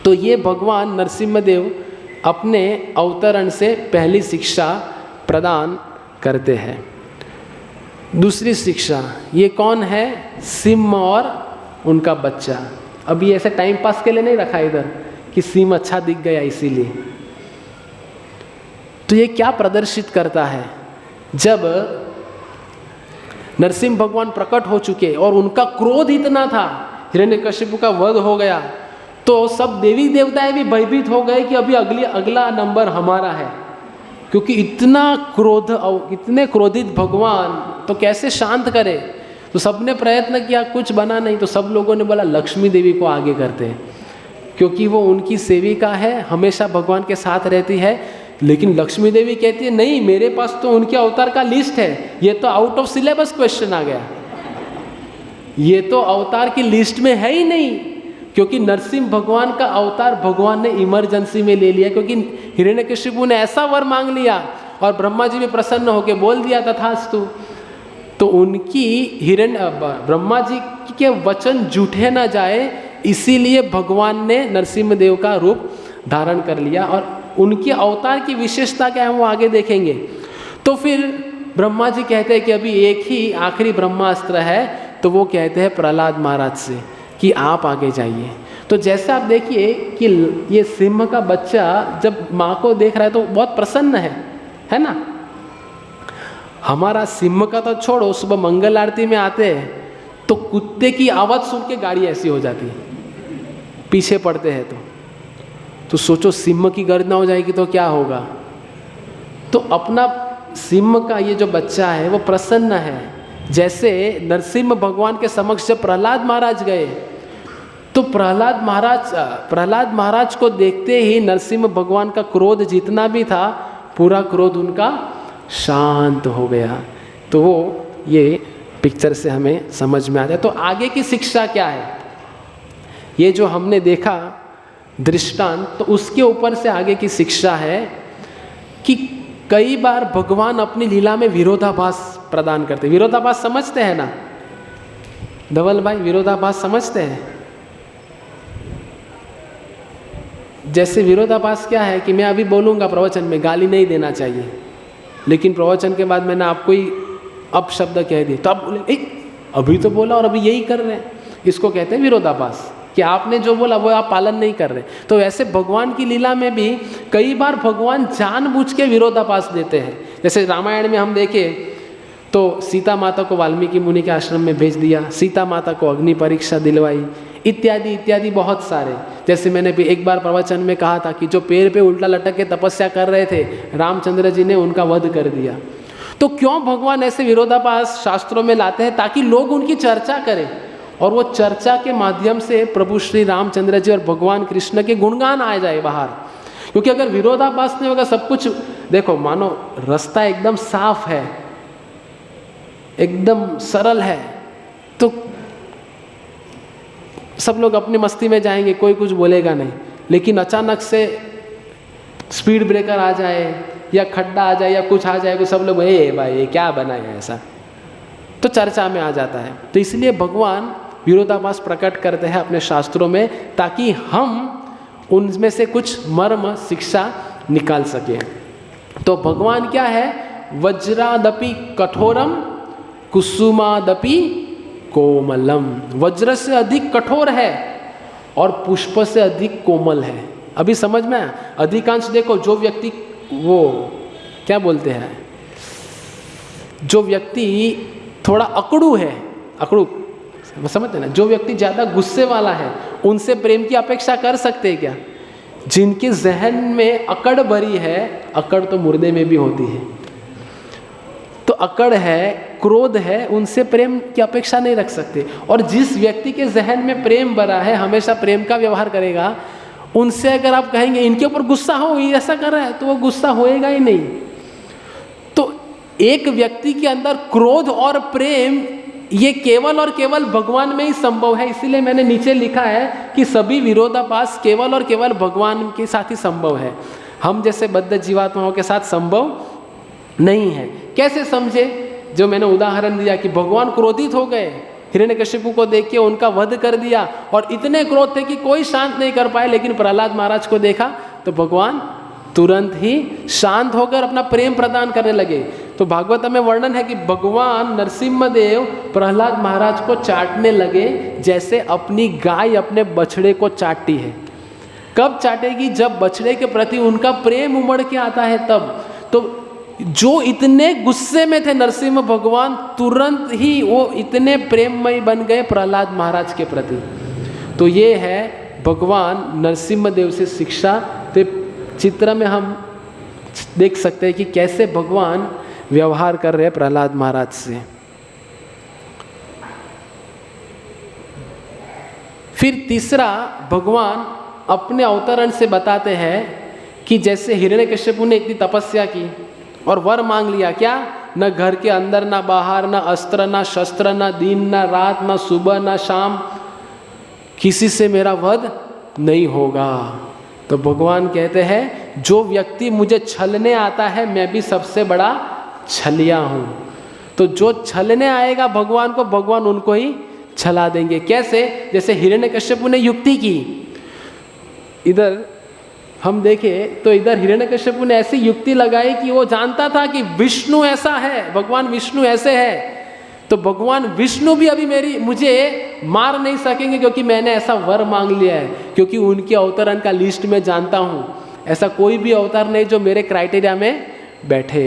तो ये भगवान नरसिम्हदेव अपने अवतरण से पहली शिक्षा प्रदान करते हैं। दूसरी शिक्षा, ये कौन है? सिंह और उनका बच्चा। अभी ऐसे टाइम पास के लिए नहीं रखा इधर कि सिंह अच्छा दिख गया इसीलिए। तो ये क्या प्रदर्शित करता है? जब नरसिंह भगवान प्रकट हो चुके और उनका क्रोध इतना था, हिरण्यकशिपु का वध हो गया, तो सब देवी देवताएं भी भयभीत हो गए कि अभी अगला नंबर हमारा है, क्योंकि इतना क्रोध, इतने क्रोधित भगवान तो कैसे शांत करे। तो सबने प्रयत्न किया, कुछ बना नहीं, तो सब लोगों ने बोला लक्ष्मी देवी को आगे करते हैं, क्योंकि वो उनकी सेविका है, हमेशा भगवान के साथ रहती है। लेकिन लक्ष्मी देवी कहती है नहीं, मेरे पास तो उनके अवतार का लिस्ट है, ये तो आउट ऑफ सिलेबस क्वेश्चन आ गया, ये तो अवतार की लिस्ट में है ही नहीं। क्योंकि नरसिंह भगवान का अवतार भगवान ने इमरजेंसी में ले लिया, क्योंकि हिरण्यकशिपु ने ऐसा वर मांग लिया और ब्रह्मा जी भी प्रसन्न होकर बोल दिया तथास्तु। तो उनकी ब्रह्मा जी के वचन झूठे ना जाए, इसीलिए भगवान ने नरसिम्हा देव का रूप धारण कर लिया। और उनके अवतार की विशेषता क्या है वो आगे देखेंगे। तो फिर ब्रह्मा जी कहते हैं कि अभी एक ही आखिरी ब्रह्मास्त्र है, तो वो कहते हैं प्रहलाद महाराज से कि आप आगे जाइए। तो जैसे आप देखिए कि ये सिंह का बच्चा जब माँ को देख रहा है तो बहुत प्रसन्न है ना। हमारा सिंह का तो छोड़ो, सुबह मंगल आरती में आते हैं तो कुत्ते की आवाज़ सुन के गाड़ी ऐसी हो जाती है, पीछे पड़ते हैं तो सोचो सिंह की गर्जना हो जाएगी तो क्या होगा। तो अपना सिंह का ये जो बच्चा है वो प्रसन्न है। जैसे नरसिम्हा भगवान के समक्ष जब प्रहलाद महाराज गए, तो प्रहलाद महाराज को देखते ही नरसिम्हा भगवान का क्रोध जितना भी था, पूरा क्रोध उनका शांत हो गया। तो वो ये पिक्चर से हमें समझ में आता है। तो आगे की शिक्षा क्या है, ये जो हमने देखा दृष्टांत, तो उसके ऊपर से आगे की शिक्षा है कि कई बार भगवान अपनी लीला में विरोधाभास प्रदान करते। विरोधाभास समझते हैं ना धवल भाई, विरोधाभास समझते हैं? जैसे विरोधाभास क्या है कि मैं अभी बोलूँगा प्रवचन में गाली नहीं देना चाहिए, लेकिन प्रवचन के बाद मैंने आपको ही अपशब्द कह दिए, तो आप बोले अभी तो बोला और अभी यही कर रहे हैं। इसको कहते हैं विरोधाभास, कि आपने जो बोला वो आप पालन नहीं कर रहे। तो वैसे भगवान की लीला में भी कई बार भगवान जानबूझ के विरोधाभास देते हैं। जैसे रामायण में हम देखें तो सीता माता को वाल्मीकि मुनि के आश्रम में भेज दिया, सीता माता को अग्नि परीक्षा दिलवाई, इत्यादि इत्यादि बहुत सारे। जैसे मैंने भी एक बार प्रवचन में कहा था कि जो पेड़ पे उल्टा लटक के तपस्या कर रहे थे, रामचंद्र जी ने उनका वध कर दिया। तो क्यों भगवान ऐसे विरोधाभास शास्त्रों में लाते हैं? ताकि लोग उनकी चर्चा करें, और वो चर्चा के माध्यम से प्रभु श्री रामचंद्र जी और भगवान कृष्ण के गुणगान आ जाए बाहर। क्योंकि अगर विरोधाभास नहीं होगा, सब कुछ देखो, मानो रास्ता एकदम साफ है, एकदम सरल है, तो सब लोग अपनी मस्ती में जाएंगे, कोई कुछ बोलेगा नहीं। लेकिन अचानक से स्पीड ब्रेकर आ जाए या खड्डा आ जाए या कुछ आ जाए तो सब लोग ए भाई ये क्या बनाया ऐसा, तो चर्चा में आ जाता है। तो इसलिए भगवान विरोधाभास प्रकट करते हैं अपने शास्त्रों में, ताकि हम उनमें से कुछ मर्म शिक्षा निकाल सकें। तो भगवान क्या है? वज्रादपि कठोरम कुसुमादपि कोमलम। वज्र से अधिक कठोर है और पुष्प से अधिक कोमल है। अभी समझ में आया? अधिकांश देखो, जो व्यक्ति वो क्या बोलते हैं, जो व्यक्ति थोड़ा अकड़ू है, अकड़ू समझते ना, जो व्यक्ति ज़्यादा गुस्से वाला है उनसे प्रेम की अपेक्षा कर सकते हैं क्या? जिनके जहन में अकड़ भरी है, अकड़ तो मुर्दे में भी होती है, तो अकड़ है, क्रोध है, उनसे प्रेम की अपेक्षा नहीं रख सकते। और जिस व्यक्ति के जहन में प्रेम भरा है, हमेशा प्रेम का व्यवहार करेगा, उनसे अगर आप कहेंगे इनके ऊपर गुस्सा हो, ये ऐसा कर रहा है, तो वो गुस्सा होएगा ही नहीं। तो एक व्यक्ति के अंदर क्रोध और प्रेम ये केवल और केवल भगवान में ही संभव है। इसीलिए मैंने नीचे लिखा है कि सभी विरोधाभास केवल और केवल भगवान के साथ ही संभव है, हम जैसे बद्ध जीवात्माओं के साथ संभव नहीं है। कैसे समझे? जो मैंने उदाहरण दिया कि भगवान क्रोधित हो गए, हिरण्यकशिपु को देख के उनका वध कर दिया, और इतने क्रोध थे कि कोई शांत नहीं कर पाए। लेकिन प्रहलाद महाराज को देखा तो भगवान तुरंत ही शांत होकर अपना प्रेम प्रदान करने लगे। तो भागवत में वर्णन है कि भगवान नरसिम्हदेव प्रहलाद महाराज को चाटने लगे जैसे अपनी गाय अपने बछड़े को चाटती है। कब चाटेगी? जब बछड़े के प्रति उनका प्रेम उमड़ के आता है तब। तो जो इतने गुस्से में थे नरसिम्ह भगवान, तुरंत ही वो इतने प्रेममय बन गए प्रहलाद महाराज के प्रति। तो ये है भगवान नरसिम्हदेव से शिक्षा। तो चित्र में हम देख सकते हैं कि कैसे भगवान व्यवहार कर रहे हैं प्रहलाद महाराज से। फिर तीसरा, भगवान अपने अवतरण से बताते हैं कि जैसे हिरण्यकश्यपु ने इतनी तपस्या की और वर मांग लिया, क्या? न घर के अंदर, न बाहर, न अस्त्र, न शस्त्र, न दिन, न रात, न सुबह, न शाम, किसी से मेरा वध नहीं होगा। तो भगवान कहते हैं जो व्यक्ति मुझे छलने आता है, मैं भी सबसे बड़ा छलिया हूँ। तो जो छलने आएगा भगवान को, भगवान उनको ही छला देंगे। कैसे? जैसे हिरण्यकश्यपु ने युक्ति की, इधर हम देखें तो इधर हिरण्यकश्यपु ने ऐसी युक्ति लगाई कि वो जानता था कि विष्णु ऐसा है, भगवान विष्णु ऐसे है, तो भगवान विष्णु भी अभी मुझे मार नहीं सकेंगे क्योंकि मैंने ऐसा वर मांग लिया है। क्योंकि उनके अवतरण का लिस्ट में जानता हूँ, ऐसा कोई भी अवतार नहीं जो मेरे क्राइटेरिया में बैठे।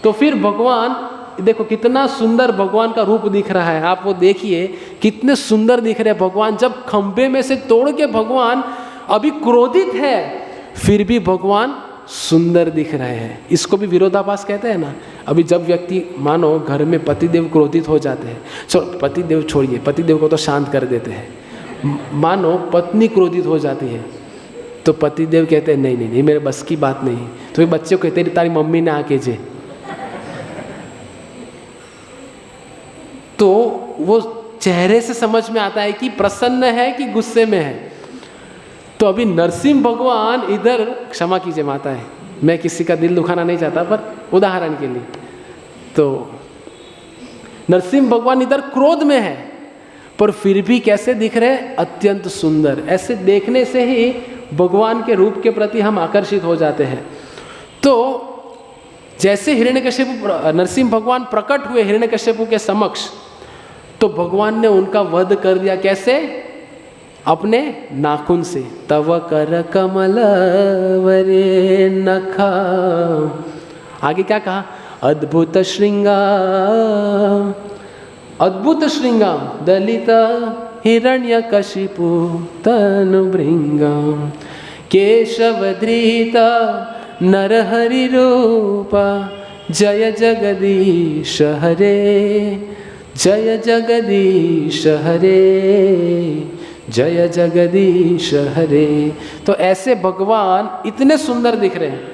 तो फिर भगवान देखो कितना सुंदर भगवान का रूप दिख रहा है, आप वो देखिए कितने सुंदर दिख रहे हैं भगवान। जब खंभे में से तोड़ के भगवान अभी क्रोधित है, फिर भी भगवान सुंदर दिख रहे हैं। इसको भी विरोधाभास कहते हैं ना। अभी जब व्यक्ति मानो घर में पतिदेव क्रोधित हो जाते हैं, चलो पतिदेव छोड़िए, पतिदेव को तो शांत कर देते हैं। मानो पत्नी क्रोधित हो जाती है तो पतिदेव कहते हैं नहीं नहीं नहीं मेरे बस की बात नहीं। तो बच्चे को कहते तारी मम्मी ने आके जे, तो वो चेहरे से समझ में आता है कि प्रसन्न है कि गुस्से में है। तो अभी नरसिंह भगवान इधर, क्षमा कीजिए माता है, मैं किसी का दिल दुखाना नहीं चाहता, पर उदाहरण के लिए, तो नरसिंह भगवान इधर क्रोध में है, पर फिर भी कैसे दिख रहे, अत्यंत सुंदर। ऐसे देखने से ही भगवान के रूप के प्रति हम आकर्षित हो जाते हैं। तो जैसे हिरण्यकश्यपु, नरसिंह भगवान प्रकट हुए हिरण्यकश्यपु के समक्ष, तो भगवान ने उनका वध कर दिया। कैसे? अपने नाखून से। तव कर कमल वरे नखा, आगे क्या कहा, अद्भुत श्रृंगार, अद्भुत श्रृंगार दलित हिरण्यकशिपु तनुभृंगा, केशवधृत नरहरि रूप, जय जगदीश हरे, जय जगदीश हरे, जय जगदीश हरे। तो ऐसे भगवान इतने सुंदर दिख रहे हैं।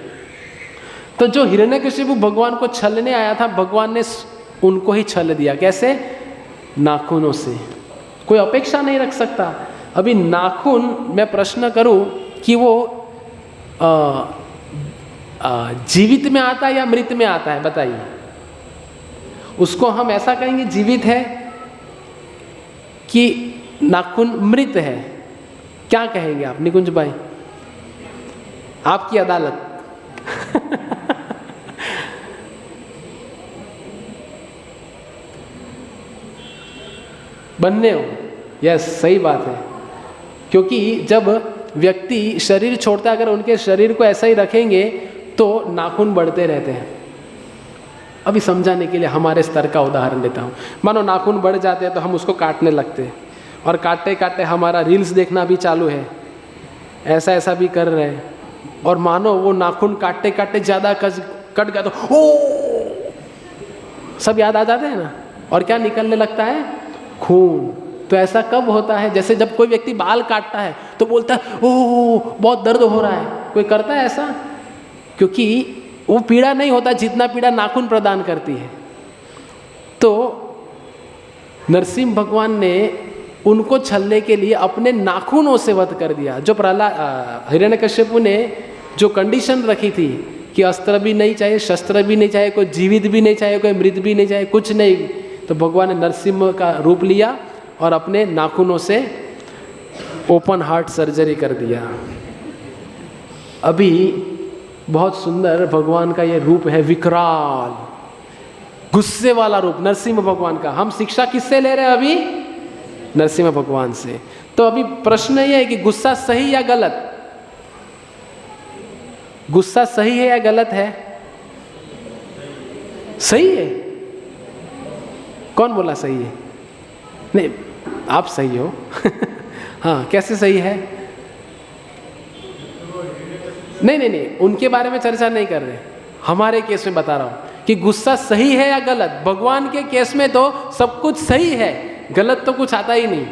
तो जो हिरण्यकशिपु भगवान को छलने आया था, भगवान ने उनको ही छल दिया। कैसे? नाखूनों से। कोई अपेक्षा नहीं रख सकता। अभी नाखून, मैं प्रश्न करूं कि वो जीवित में आता है या मृत में आता है, बताइए। उसको हम ऐसा कहेंगे जीवित है कि नाखून मृत है, क्या कहेंगे आप निकुंज भाई? आपकी अदालत। बनने हो, यस, सही बात है। क्योंकि जब व्यक्ति शरीर छोड़ता है, अगर उनके शरीर को ऐसा ही रखेंगे तो नाखून बढ़ते रहते हैं। अभी समझाने के लिए हमारे स्तर का उदाहरण देता हूँ। मानो नाखून बढ़ जाते हैं तो हम उसको काटने लगते हैं, और काटते काटते हमारा रील्स देखना भी चालू है, ऐसा ऐसा भी कर रहे हैं, और मानो वो नाखून काटते काटते ज़्यादा कट गया तो ओ, सब याद आ जाते हैं ना, और क्या निकलने लगता है, खून। तो ऐसा कब होता है? जैसे जब कोई व्यक्ति बाल काटता है तो बोलता है ओ बहुत दर्द हो रहा है। कोई करता है ऐसा? क्योंकि वो पीड़ा नहीं होता जितना पीड़ा नाखून प्रदान करती है। तो नरसिंह भगवान ने उनको छलने के लिए अपने नाखूनों से वध कर दिया। जो हिरण्यकश्यपु ने जो कंडीशन रखी थी कि अस्त्र भी नहीं चाहिए, शस्त्र भी नहीं चाहिए, कोई जीवित भी नहीं चाहिए, कोई मृत भी नहीं चाहिए, कुछ नहीं, तो भगवान ने नरसिंह का रूप लिया और अपने नाखूनों से ओपन हार्ट सर्जरी कर दिया। अभी बहुत सुंदर भगवान का ये रूप है, विकराल गुस्से वाला रूप नरसिंह भगवान का। हम शिक्षा किससे ले रहे हैं अभी? नरसिंह भगवान से। तो अभी प्रश्न ये है कि गुस्सा सही या गलत? गुस्सा सही है या गलत है? सही है। कौन बोला सही है? नहीं, आप सही हो। हाँ, कैसे सही है? नहीं, उनके बारे में चर्चा नहीं कर रहे, हमारे केस में बता रहा हूं कि गुस्सा सही है या गलत। भगवान के केस में तो सब कुछ सही है, गलत तो कुछ आता ही नहीं।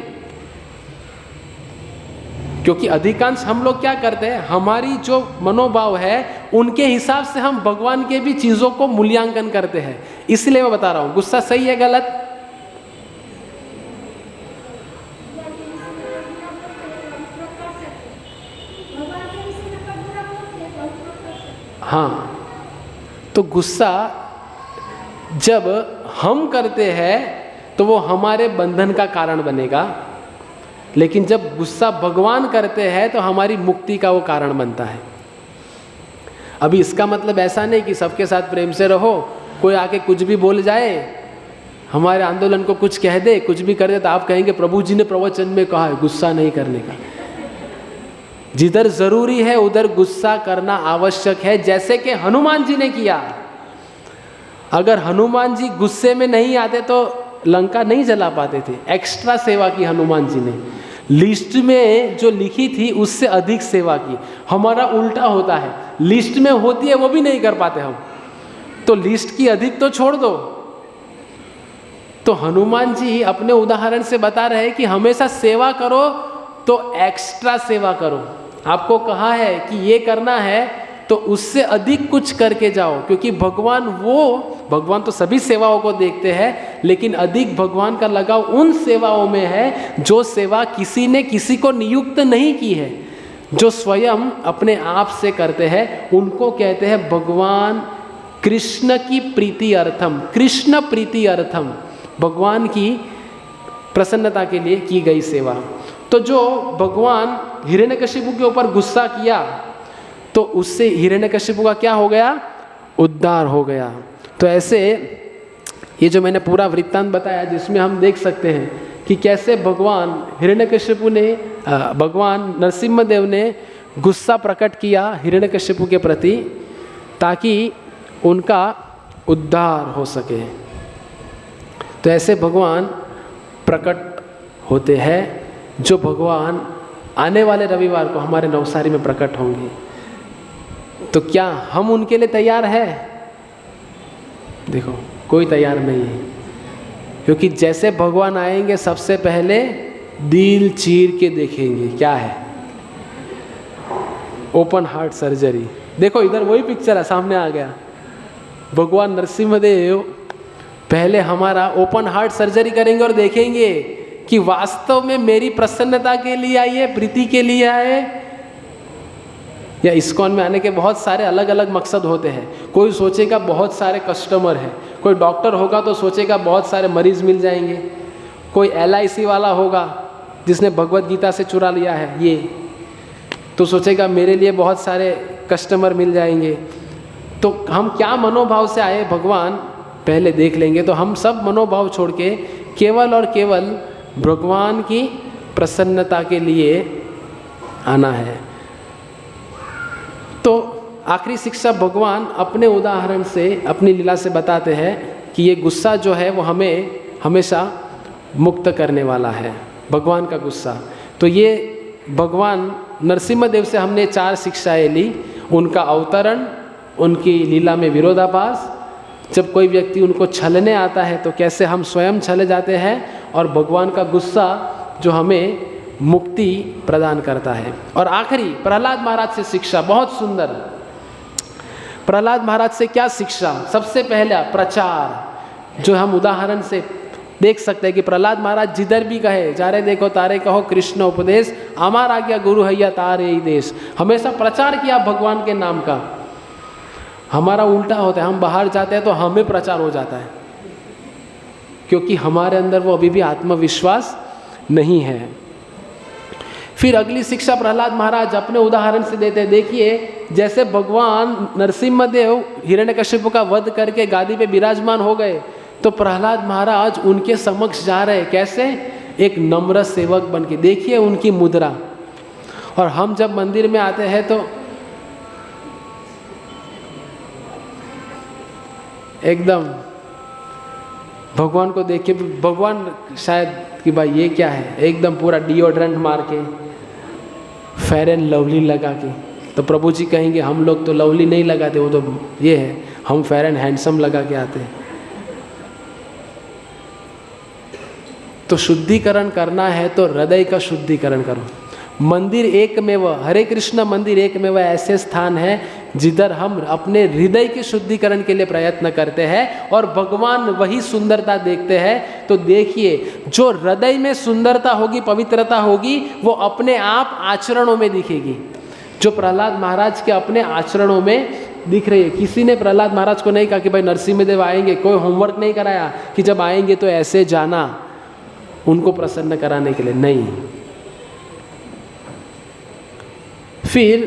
क्योंकि अधिकांश हम लोग क्या करते हैं, हमारी जो मनोभाव है उनके हिसाब से हम भगवान के भी चीजों को मूल्यांकन करते हैं। इसलिए मैं बता रहा हूं गुस्सा सही है गलत? हाँ, तो गुस्सा जब हम करते हैं तो वो हमारे बंधन का कारण बनेगा, लेकिन जब गुस्सा भगवान करते हैं तो हमारी मुक्ति का वो कारण बनता है। अभी इसका मतलब ऐसा नहीं कि सबके साथ प्रेम से रहो, कोई आके कुछ भी बोल जाए, हमारे आंदोलन को कुछ कह दे, कुछ भी कर दे, तो आप कहेंगे प्रभु जी ने प्रवचन में कहा है गुस्सा नहीं करने का। जिधर जरूरी है उधर गुस्सा करना आवश्यक है, जैसे कि हनुमान जी ने किया। अगर हनुमान जी गुस्से में नहीं आते तो लंका नहीं जला पाते थे। एक्स्ट्रा सेवा की हनुमान जी ने, लिस्ट में जो लिखी थी उससे अधिक सेवा की। हमारा उल्टा होता है, लिस्ट में होती है वो भी नहीं कर पाते हम, तो लिस्ट की अधिक तो छोड़ दो। तो हनुमान जी अपने उदाहरण से बता रहे हैं कि हमेशा सेवा करो तो एक्स्ट्रा सेवा करो। आपको कहा है कि ये करना है तो उससे अधिक कुछ करके जाओ, क्योंकि भगवान वो भगवान तो सभी सेवाओं को देखते हैं, लेकिन अधिक भगवान का लगाव उन सेवाओं में है जो सेवा किसी ने किसी को नियुक्त नहीं की है, जो स्वयं अपने आप से करते हैं। उनको कहते हैं भगवान कृष्ण की प्रीति अर्थम, कृष्ण प्रीति अर्थम, भगवान की प्रसन्नता के लिए की गई सेवा। तो जो भगवान हिरण्यकशिपु के ऊपर गुस्सा किया तो उससे हिरण्यकशिपु का क्या हो गया? उद्धार हो गया। तो ऐसे ये जो मैंने पूरा वृत्तांत बताया, जिसमें हम देख सकते हैं कि कैसे भगवान हिरण्यकशिपु ने, भगवान नरसिम्हदेव ने गुस्सा प्रकट किया हिरण्यकशिपु के प्रति ताकि उनका उद्धार हो सके। तो ऐसे भगवान प्रकट होते हैं जो भगवान आने वाले रविवार को हमारे नवसारी में प्रकट होंगे। तो क्या हम उनके लिए तैयार है? देखो, कोई तैयार नहीं है, क्योंकि जैसे भगवान आएंगे सबसे पहले दिल चीर के देखेंगे। क्या है? Open heart surgery. देखो इधर वही पिक्चर है, सामने आ गया। भगवान नरसिम्हदेव पहले हमारा ओपन हार्ट सर्जरी करेंगे और देखेंगे कि वास्तव में मेरी प्रसन्नता के लिए आए है, प्रीति के लिए आए, या इस्कॉन में आने के बहुत सारे अलग अलग मकसद होते हैं। कोई सोचेगा बहुत सारे कस्टमर हैं, कोई डॉक्टर होगा तो सोचेगा बहुत सारे मरीज मिल जाएंगे, कोई LIC वाला होगा जिसने भगवत गीता से चुरा लिया है ये, तो सोचेगा मेरे लिए बहुत सारे कस्टमर मिल जाएंगे। तो हम क्या मनोभाव से आए भगवान पहले देख लेंगे। तो हम सब मनोभाव छोड़ के केवल और केवल भगवान की प्रसन्नता के लिए आना है। तो आखिरी शिक्षा भगवान अपने उदाहरण से, अपनी लीला से बताते हैं कि ये गुस्सा जो है वो हमें हमेशा मुक्त करने वाला है, भगवान का गुस्सा। तो ये भगवान नरसिम्हदेव से हमने 4 शिक्षाएं ली। उनका अवतरण, उनकी लीला में विरोधाभास, जब कोई व्यक्ति उनको छलने आता है तो कैसे हम स्वयं छले जाते हैं, और भगवान का गुस्सा जो हमें मुक्ति प्रदान करता है। और आखिरी प्रहलाद महाराज से शिक्षा, बहुत सुंदर। प्रहलाद महाराज से क्या शिक्षा? सबसे पहला प्रचार, जो हम उदाहरण से देख सकते हैं कि प्रहलाद महाराज जिधर भी कहे, जा रहे देखो तारे कहो कृष्ण उपदेश, अमार आज्ञा गुरु हैया तारे ही देश। हमेशा प्रचार किया भगवान के नाम का। हमारा उल्टा होता है, हम बाहर जाते हैं तो हमें प्रचार हो जाता है, क्योंकि हमारे अंदर वो अभी भी आत्मविश्वास नहीं है। फिर अगली शिक्षा प्रहलाद महाराज अपने उदाहरण से देते हैं। देखिए, जैसे भगवान नरसिम्हदेव हिरण्यकशिपु का वध करके गादी पे विराजमान हो गए, तो प्रहलाद महाराज उनके समक्ष जा रहे। कैसे? एक नम्र सेवक बन के। देखिए उनकी मुद्रा। और हम जब मंदिर में आते हैं तो एकदम भगवान को देख के, भगवान शायद कि भाई ये क्या है, एकदम पूरा डिओड्रेंट मार के, फेयर एंड लवली लगा के। तो प्रभु जी कहेंगे हम लोग तो लवली नहीं लगाते, वो तो ये है, हम फेयर एंड हैंडसम लगा के आते हैं। तो शुद्धिकरण करना है तो हृदय का शुद्धिकरण करो। मंदिर एकमेव, हरे कृष्ण मंदिर एकमेव ऐसे स्थान है जिधर हम अपने हृदय के शुद्धिकरण के लिए प्रयत्न करते हैं और भगवान वही सुंदरता देखते हैं। तो देखिए, जो हृदय में सुंदरता होगी, पवित्रता होगी, वो अपने आप आचरणों में दिखेगी, जो प्रहलाद महाराज के अपने आचरणों में दिख रही है। किसी ने प्रहलाद महाराज को नहीं कहा कि भाई नरसिम्हदेव आएंगे, कोई होमवर्क नहीं कराया कि जब आएंगे तो ऐसे जाना उनको प्रसन्न कराने के लिए, नहीं। फिर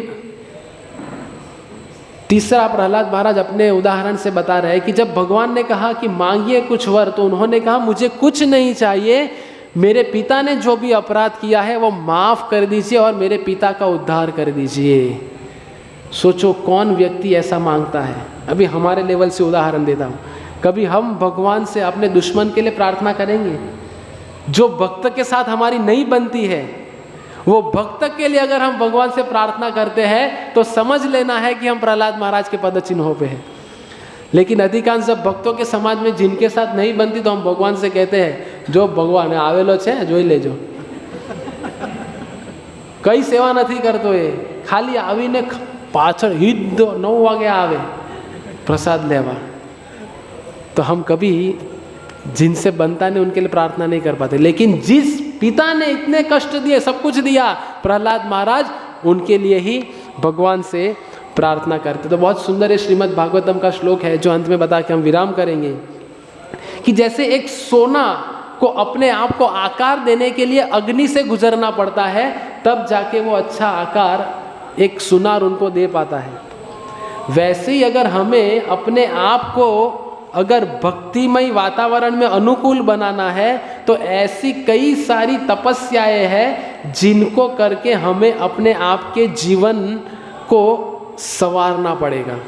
तीसरा प्रहलाद महाराज अपने उदाहरण से बता रहे हैं कि जब भगवान ने कहा कि मांगिए कुछ वर, तो उन्होंने कहा मुझे कुछ नहीं चाहिए, मेरे पिता ने जो भी अपराध किया है वो माफ कर दीजिए और मेरे पिता का उद्धार कर दीजिए। सोचो कौन व्यक्ति ऐसा मांगता है। अभी हमारे लेवल से उदाहरण देता हूँ, कभी हम भगवान से अपने दुश्मन के लिए प्रार्थना करेंगे? जो भक्त के साथ हमारी नहीं बनती है, वो भक्त के लिए अगर हम भगवान से प्रार्थना करते हैं तो समझ लेना है कि हम प्रहलाद महाराज के पद चिन्हों पे हैं। लेकिन अधिकांश जब भक्तों के समाज में जिनके साथ नहीं बनती तो हम भगवान से कहते हैं जो भगवान आवेलो छे જોઈ લેજો, કઈ સેવા નથી કરતો, એ ખાલી આવીને પાછળ હિદ 9 વાગે આવે પ્રસાદ લેવા, तो हम कभी जिनसे बनता नहीं उनके लिए प्रार्थना नहीं कर पाते। लेकिन जिस पिता ने इतने कष्ट दिए, सब कुछ दिया, प्रहलाद महाराज, उनके लिए ही भगवान से प्रार्थना करते। तो बहुत सुंदर है श्रीमद् भागवतम का श्लोक है जो अंत में बता के हम विराम करेंगे कि जैसे एक सोना को अपने आप को आकार देने के लिए अग्नि से गुजरना पड़ता है, तब जाके वो अच्छा आकार एक सुनार उनको दे पाता है। वैसे ही अगर हमें अपने आप को अगर भक्तिमय वातावरण में अनुकूल बनाना है तो ऐसी कई सारी तपस्याएं हैं जिनको करके हमें अपने आप के जीवन को संवारना पड़ेगा।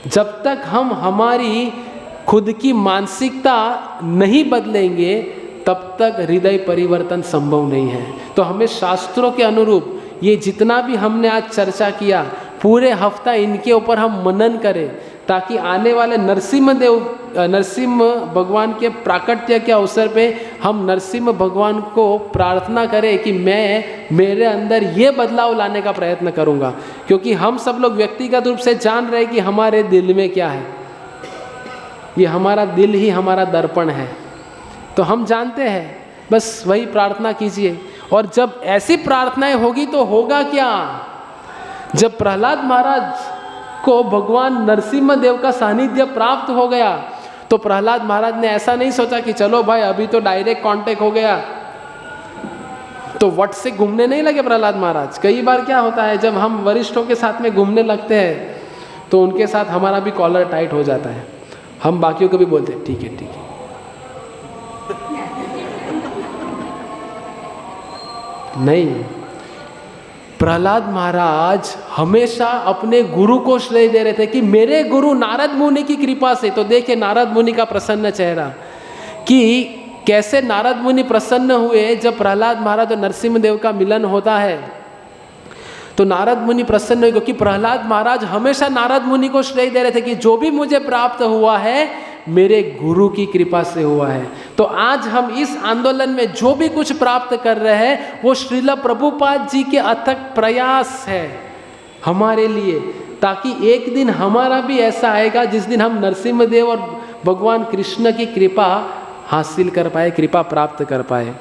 जब तक हम हमारी खुद की मानसिकता नहीं बदलेंगे तब तक हृदय परिवर्तन संभव नहीं है। तो हमें शास्त्रों के अनुरूप ये जितना भी हमने आज चर्चा किया, पूरे हफ्ता इनके ऊपर हम मनन करें, ताकि आने वाले नरसिम्ह भगवान के प्राकट्य के अवसर पे हम नरसिम्ह भगवान को प्रार्थना करें कि मैं मेरे अंदर ये बदलाव लाने का प्रयत्न करूँगा। क्योंकि हम सब लोग व्यक्तिगत रूप से जान रहे हैं कि हमारे दिल में क्या है। ये हमारा दिल ही हमारा दर्पण है, तो हम जानते हैं। बस वही प्रार्थना कीजिए। और जब ऐसी प्रार्थनाएं होगी तो होगा क्या, जब प्रहलाद महाराज को भगवान नरसिम्ह देव का सानिध्य प्राप्त हो गया तो प्रहलाद महाराज ने ऐसा नहीं सोचा कि चलो भाई अभी तो डायरेक्ट कांटेक्ट हो गया तो वट से घूमने नहीं लगे प्रहलाद महाराज। कई बार क्या होता है, जब हम वरिष्ठों के साथ में घूमने लगते हैं तो उनके साथ हमारा भी कॉलर टाइट हो जाता है। हम बाकियों को भी बोलते हैं ठीक है ठीक है। नहीं, प्रहलाद महाराज हमेशा अपने गुरु को श्रेय दे रहे थे कि मेरे गुरु नारद मुनि की कृपा से। तो देखिए नारद मुनि का प्रसन्न चेहरा, कि कैसे नारद मुनि प्रसन्न हुए जब प्रहलाद महाराज और नरसिम्ह देव का मिलन होता है। तो नारद मुनि प्रसन्न हुए क्योंकि प्रहलाद महाराज हमेशा नारद मुनि को श्रेय दे रहे थे कि जो भी मुझे प्राप्त हुआ है मेरे गुरु की कृपा से हुआ है। तो आज हम इस आंदोलन में जो भी कुछ प्राप्त कर रहे हैं वो श्रील प्रभुपाद जी के अथक प्रयास है हमारे लिए, ताकि एक दिन हमारा भी ऐसा आएगा जिस दिन हम नरसिम्ह देव और भगवान कृष्ण की कृपा हासिल कर पाए, कृपा प्राप्त कर पाए।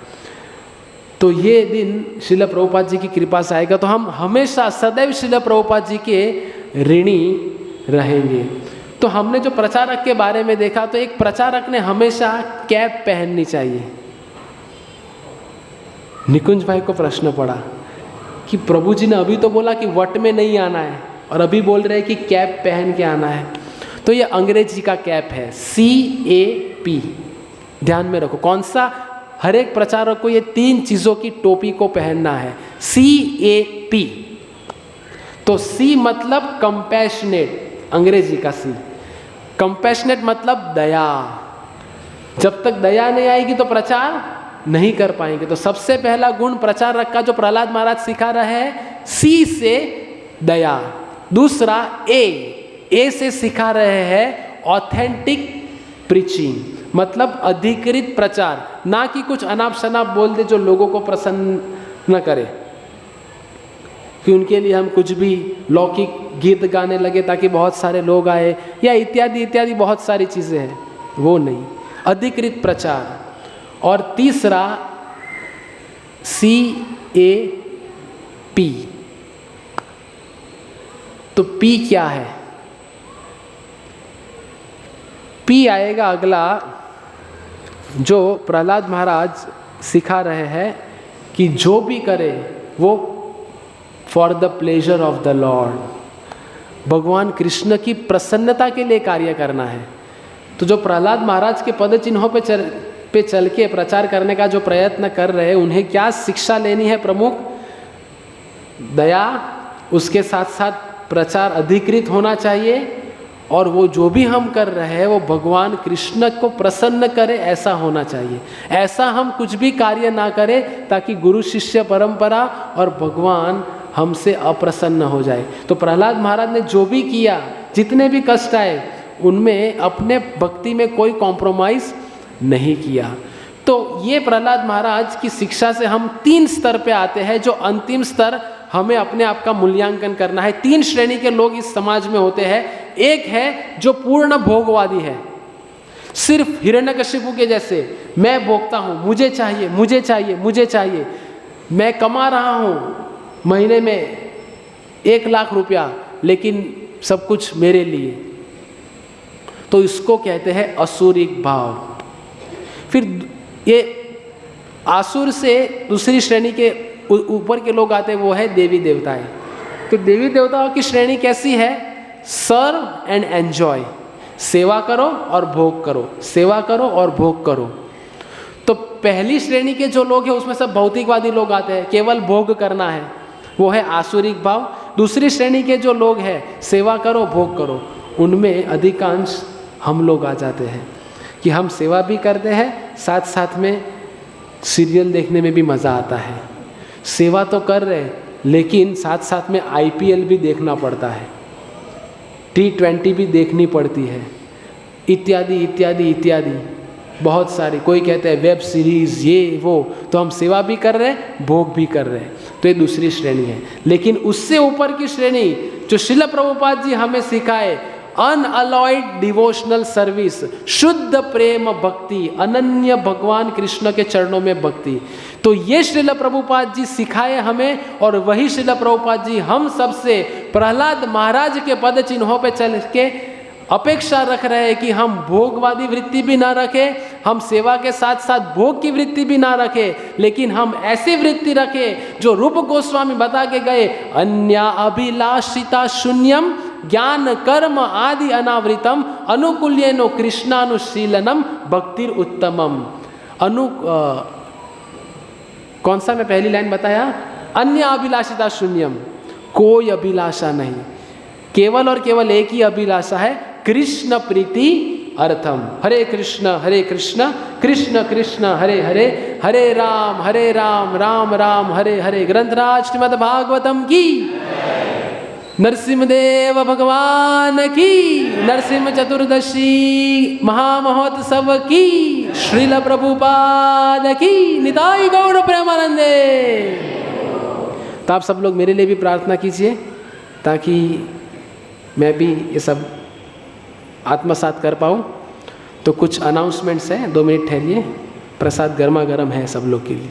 तो ये दिन श्रील प्रभुपाद जी की कृपा से आएगा तो हम हमेशा सदैव श्रील प्रभुपाद जी के ऋणी रहेंगे। तो हमने जो प्रचारक के बारे में देखा, तो एक प्रचारक ने हमेशा कैप पहननी चाहिए। निकुंज भाई को प्रश्न पड़ा कि प्रभु जी ने अभी तो बोला कि वट में नहीं आना है और अभी बोल रहे हैं कि कैप पहन के आना है। तो ये अंग्रेजी का कैप है, CAP। ध्यान में रखो, कौन सा, हर एक प्रचारक को ये 3 चीज़ों की टोपी को पहनना है, CAP। तो C मतलब कंपैशनेट, अंग्रेजी का C। कंपैशनेट मतलब दया। जब तक दया नहीं आएगी तो प्रचार नहीं कर पाएंगे। तो सबसे पहला गुण प्रचारक का जो प्रहलाद महाराज सिखा रहे हैं, C से दया। दूसरा A से सिखा रहे हैं ऑथेंटिक प्रीचिंग, मतलब अधिकृत प्रचार, ना कि कुछ अनाप शनाप बोल दे जो लोगों को प्रसन्न न करे, कि उनके लिए हम कुछ भी लौकिक गीत गाने लगे ताकि बहुत सारे लोग आए, या इत्यादि इत्यादि बहुत सारी चीज़ें हैं, वो नहीं, अधिकृत प्रचार। और तीसरा CAP। तो P क्या है? P आएगा अगला, जो प्रहलाद महाराज सिखा रहे हैं कि जो भी करे वो for the pleasure of the Lord, भगवान कृष्ण की प्रसन्नता के लिए कार्य करना है। तो जो प्रहलाद महाराज के पद चिन्हों पे चल के प्रचार करने का जो प्रयत्न कर रहे हैं, उन्हें क्या शिक्षा लेनी है? प्रमुख दया, उसके साथ साथ प्रचार अधिकृत होना चाहिए, और वो जो भी हम कर रहे हैं वो भगवान कृष्ण को प्रसन्न करे, ऐसा होना चाहिए। ऐसा हम कुछ भी कार्य ना करें ताकि गुरु शिष्य परंपरा और भगवान हमसे अप्रसन्न हो जाए। तो प्रहलाद महाराज ने जो भी किया, जितने भी कष्ट आए, उनमें अपने भक्ति में कोई कॉम्प्रोमाइज़ नहीं किया। तो ये प्रहलाद महाराज की शिक्षा से हम 3 स्तर पे आते हैं, जो अंतिम स्तर हमें अपने आप का मूल्यांकन करना है। 3 श्रेणी के लोग इस समाज में होते हैं। एक है जो पूर्ण भोगवादी है, सिर्फ हिरण्यकशिपु के जैसे मैं भोगता हूँ, मुझे चाहिए मुझे चाहिए मुझे चाहिए, मैं कमा रहा हूँ महीने में 1 लाख रुपया लेकिन सब कुछ मेरे लिए, तो इसको कहते हैं असुरिक भाव। फिर ये आसुर से दूसरी श्रेणी के ऊपर के लोग आते हैं, वो है देवी देवताएं। तो देवी देवताओं की श्रेणी कैसी है? सर्व एंड एंजॉय, सेवा करो और भोग करो, सेवा करो और भोग करो। तो पहली श्रेणी के जो लोग हैं उसमें सब भौतिकवादी लोग आते हैं, केवल भोग करना है, वो है आसुरिक भाव। दूसरी श्रेणी के जो लोग हैं सेवा करो भोग करो, उनमें अधिकांश हम लोग आ जाते हैं कि हम सेवा भी करते हैं, साथ साथ में सीरियल देखने में भी मज़ा आता है। सेवा तो कर रहे हैं लेकिन साथ साथ में IPL भी देखना पड़ता है, T20 भी देखनी पड़ती है, इत्यादि इत्यादि इत्यादि बहुत सारी। कोई कहते हैं वेब सीरीज़ ये वो, तो हम सेवा भी कर रहे हैं भोग भी कर रहे हैं। तो ये दूसरी श्रेणी है। लेकिन उससे ऊपर की श्रेणी जो श्रील प्रभुपाद जी हमें सिखाए, अनअलॉयड डिवोशनल सर्विस, शुद्ध प्रेम भक्ति, अनन्य भगवान कृष्ण के चरणों में भक्ति, तो ये श्रील प्रभुपाद जी सिखाए हमें। और वही श्रील प्रभुपाद जी हम सबसे प्रहलाद महाराज के पद चिन्हों पे चल के अपेक्षा रख रहे हैं कि हम भोगवादी वृत्ति भी ना रखें, हम सेवा के साथ साथ भोग की वृत्ति भी ना रखें, लेकिन हम ऐसी वृत्ति रखें जो रूप गोस्वामी बता के गए, अन्या अभिलाषिता शून्यम ज्ञान कर्म आदि अनावृतम अनुकूल्येनो कृष्णानुशीलनम भक्तिर उत्तमम। कौन सा मैं पहली लाइन बताया? अन्य अभिलाषिता शून्यम, कोई अभिलाषा नहीं, केवल और केवल एक ही अभिलाषा है, कृष्ण प्रीति अर्थम। हरे कृष्ण कृष्ण कृष्ण हरे हरे, हरे राम राम राम हरे हरे। ग्रंथराज श्रीमद् भागवतम की, नरसिंहदेव भगवान की, नरसिंह चतुर्दशी महामहोत्सव की, श्रील प्रभुपाद की, निताई गौर प्रेमानंदे। तो आप सब लोग मेरे लिए भी प्रार्थना कीजिए ताकि मैं भी ये सब आत्मसात कर पाऊँ। तो कुछ अनाउंसमेंट्स हैं, 2 मिनट ठहरिए, प्रसाद गर्मा गर्म है सब लोग के लिए।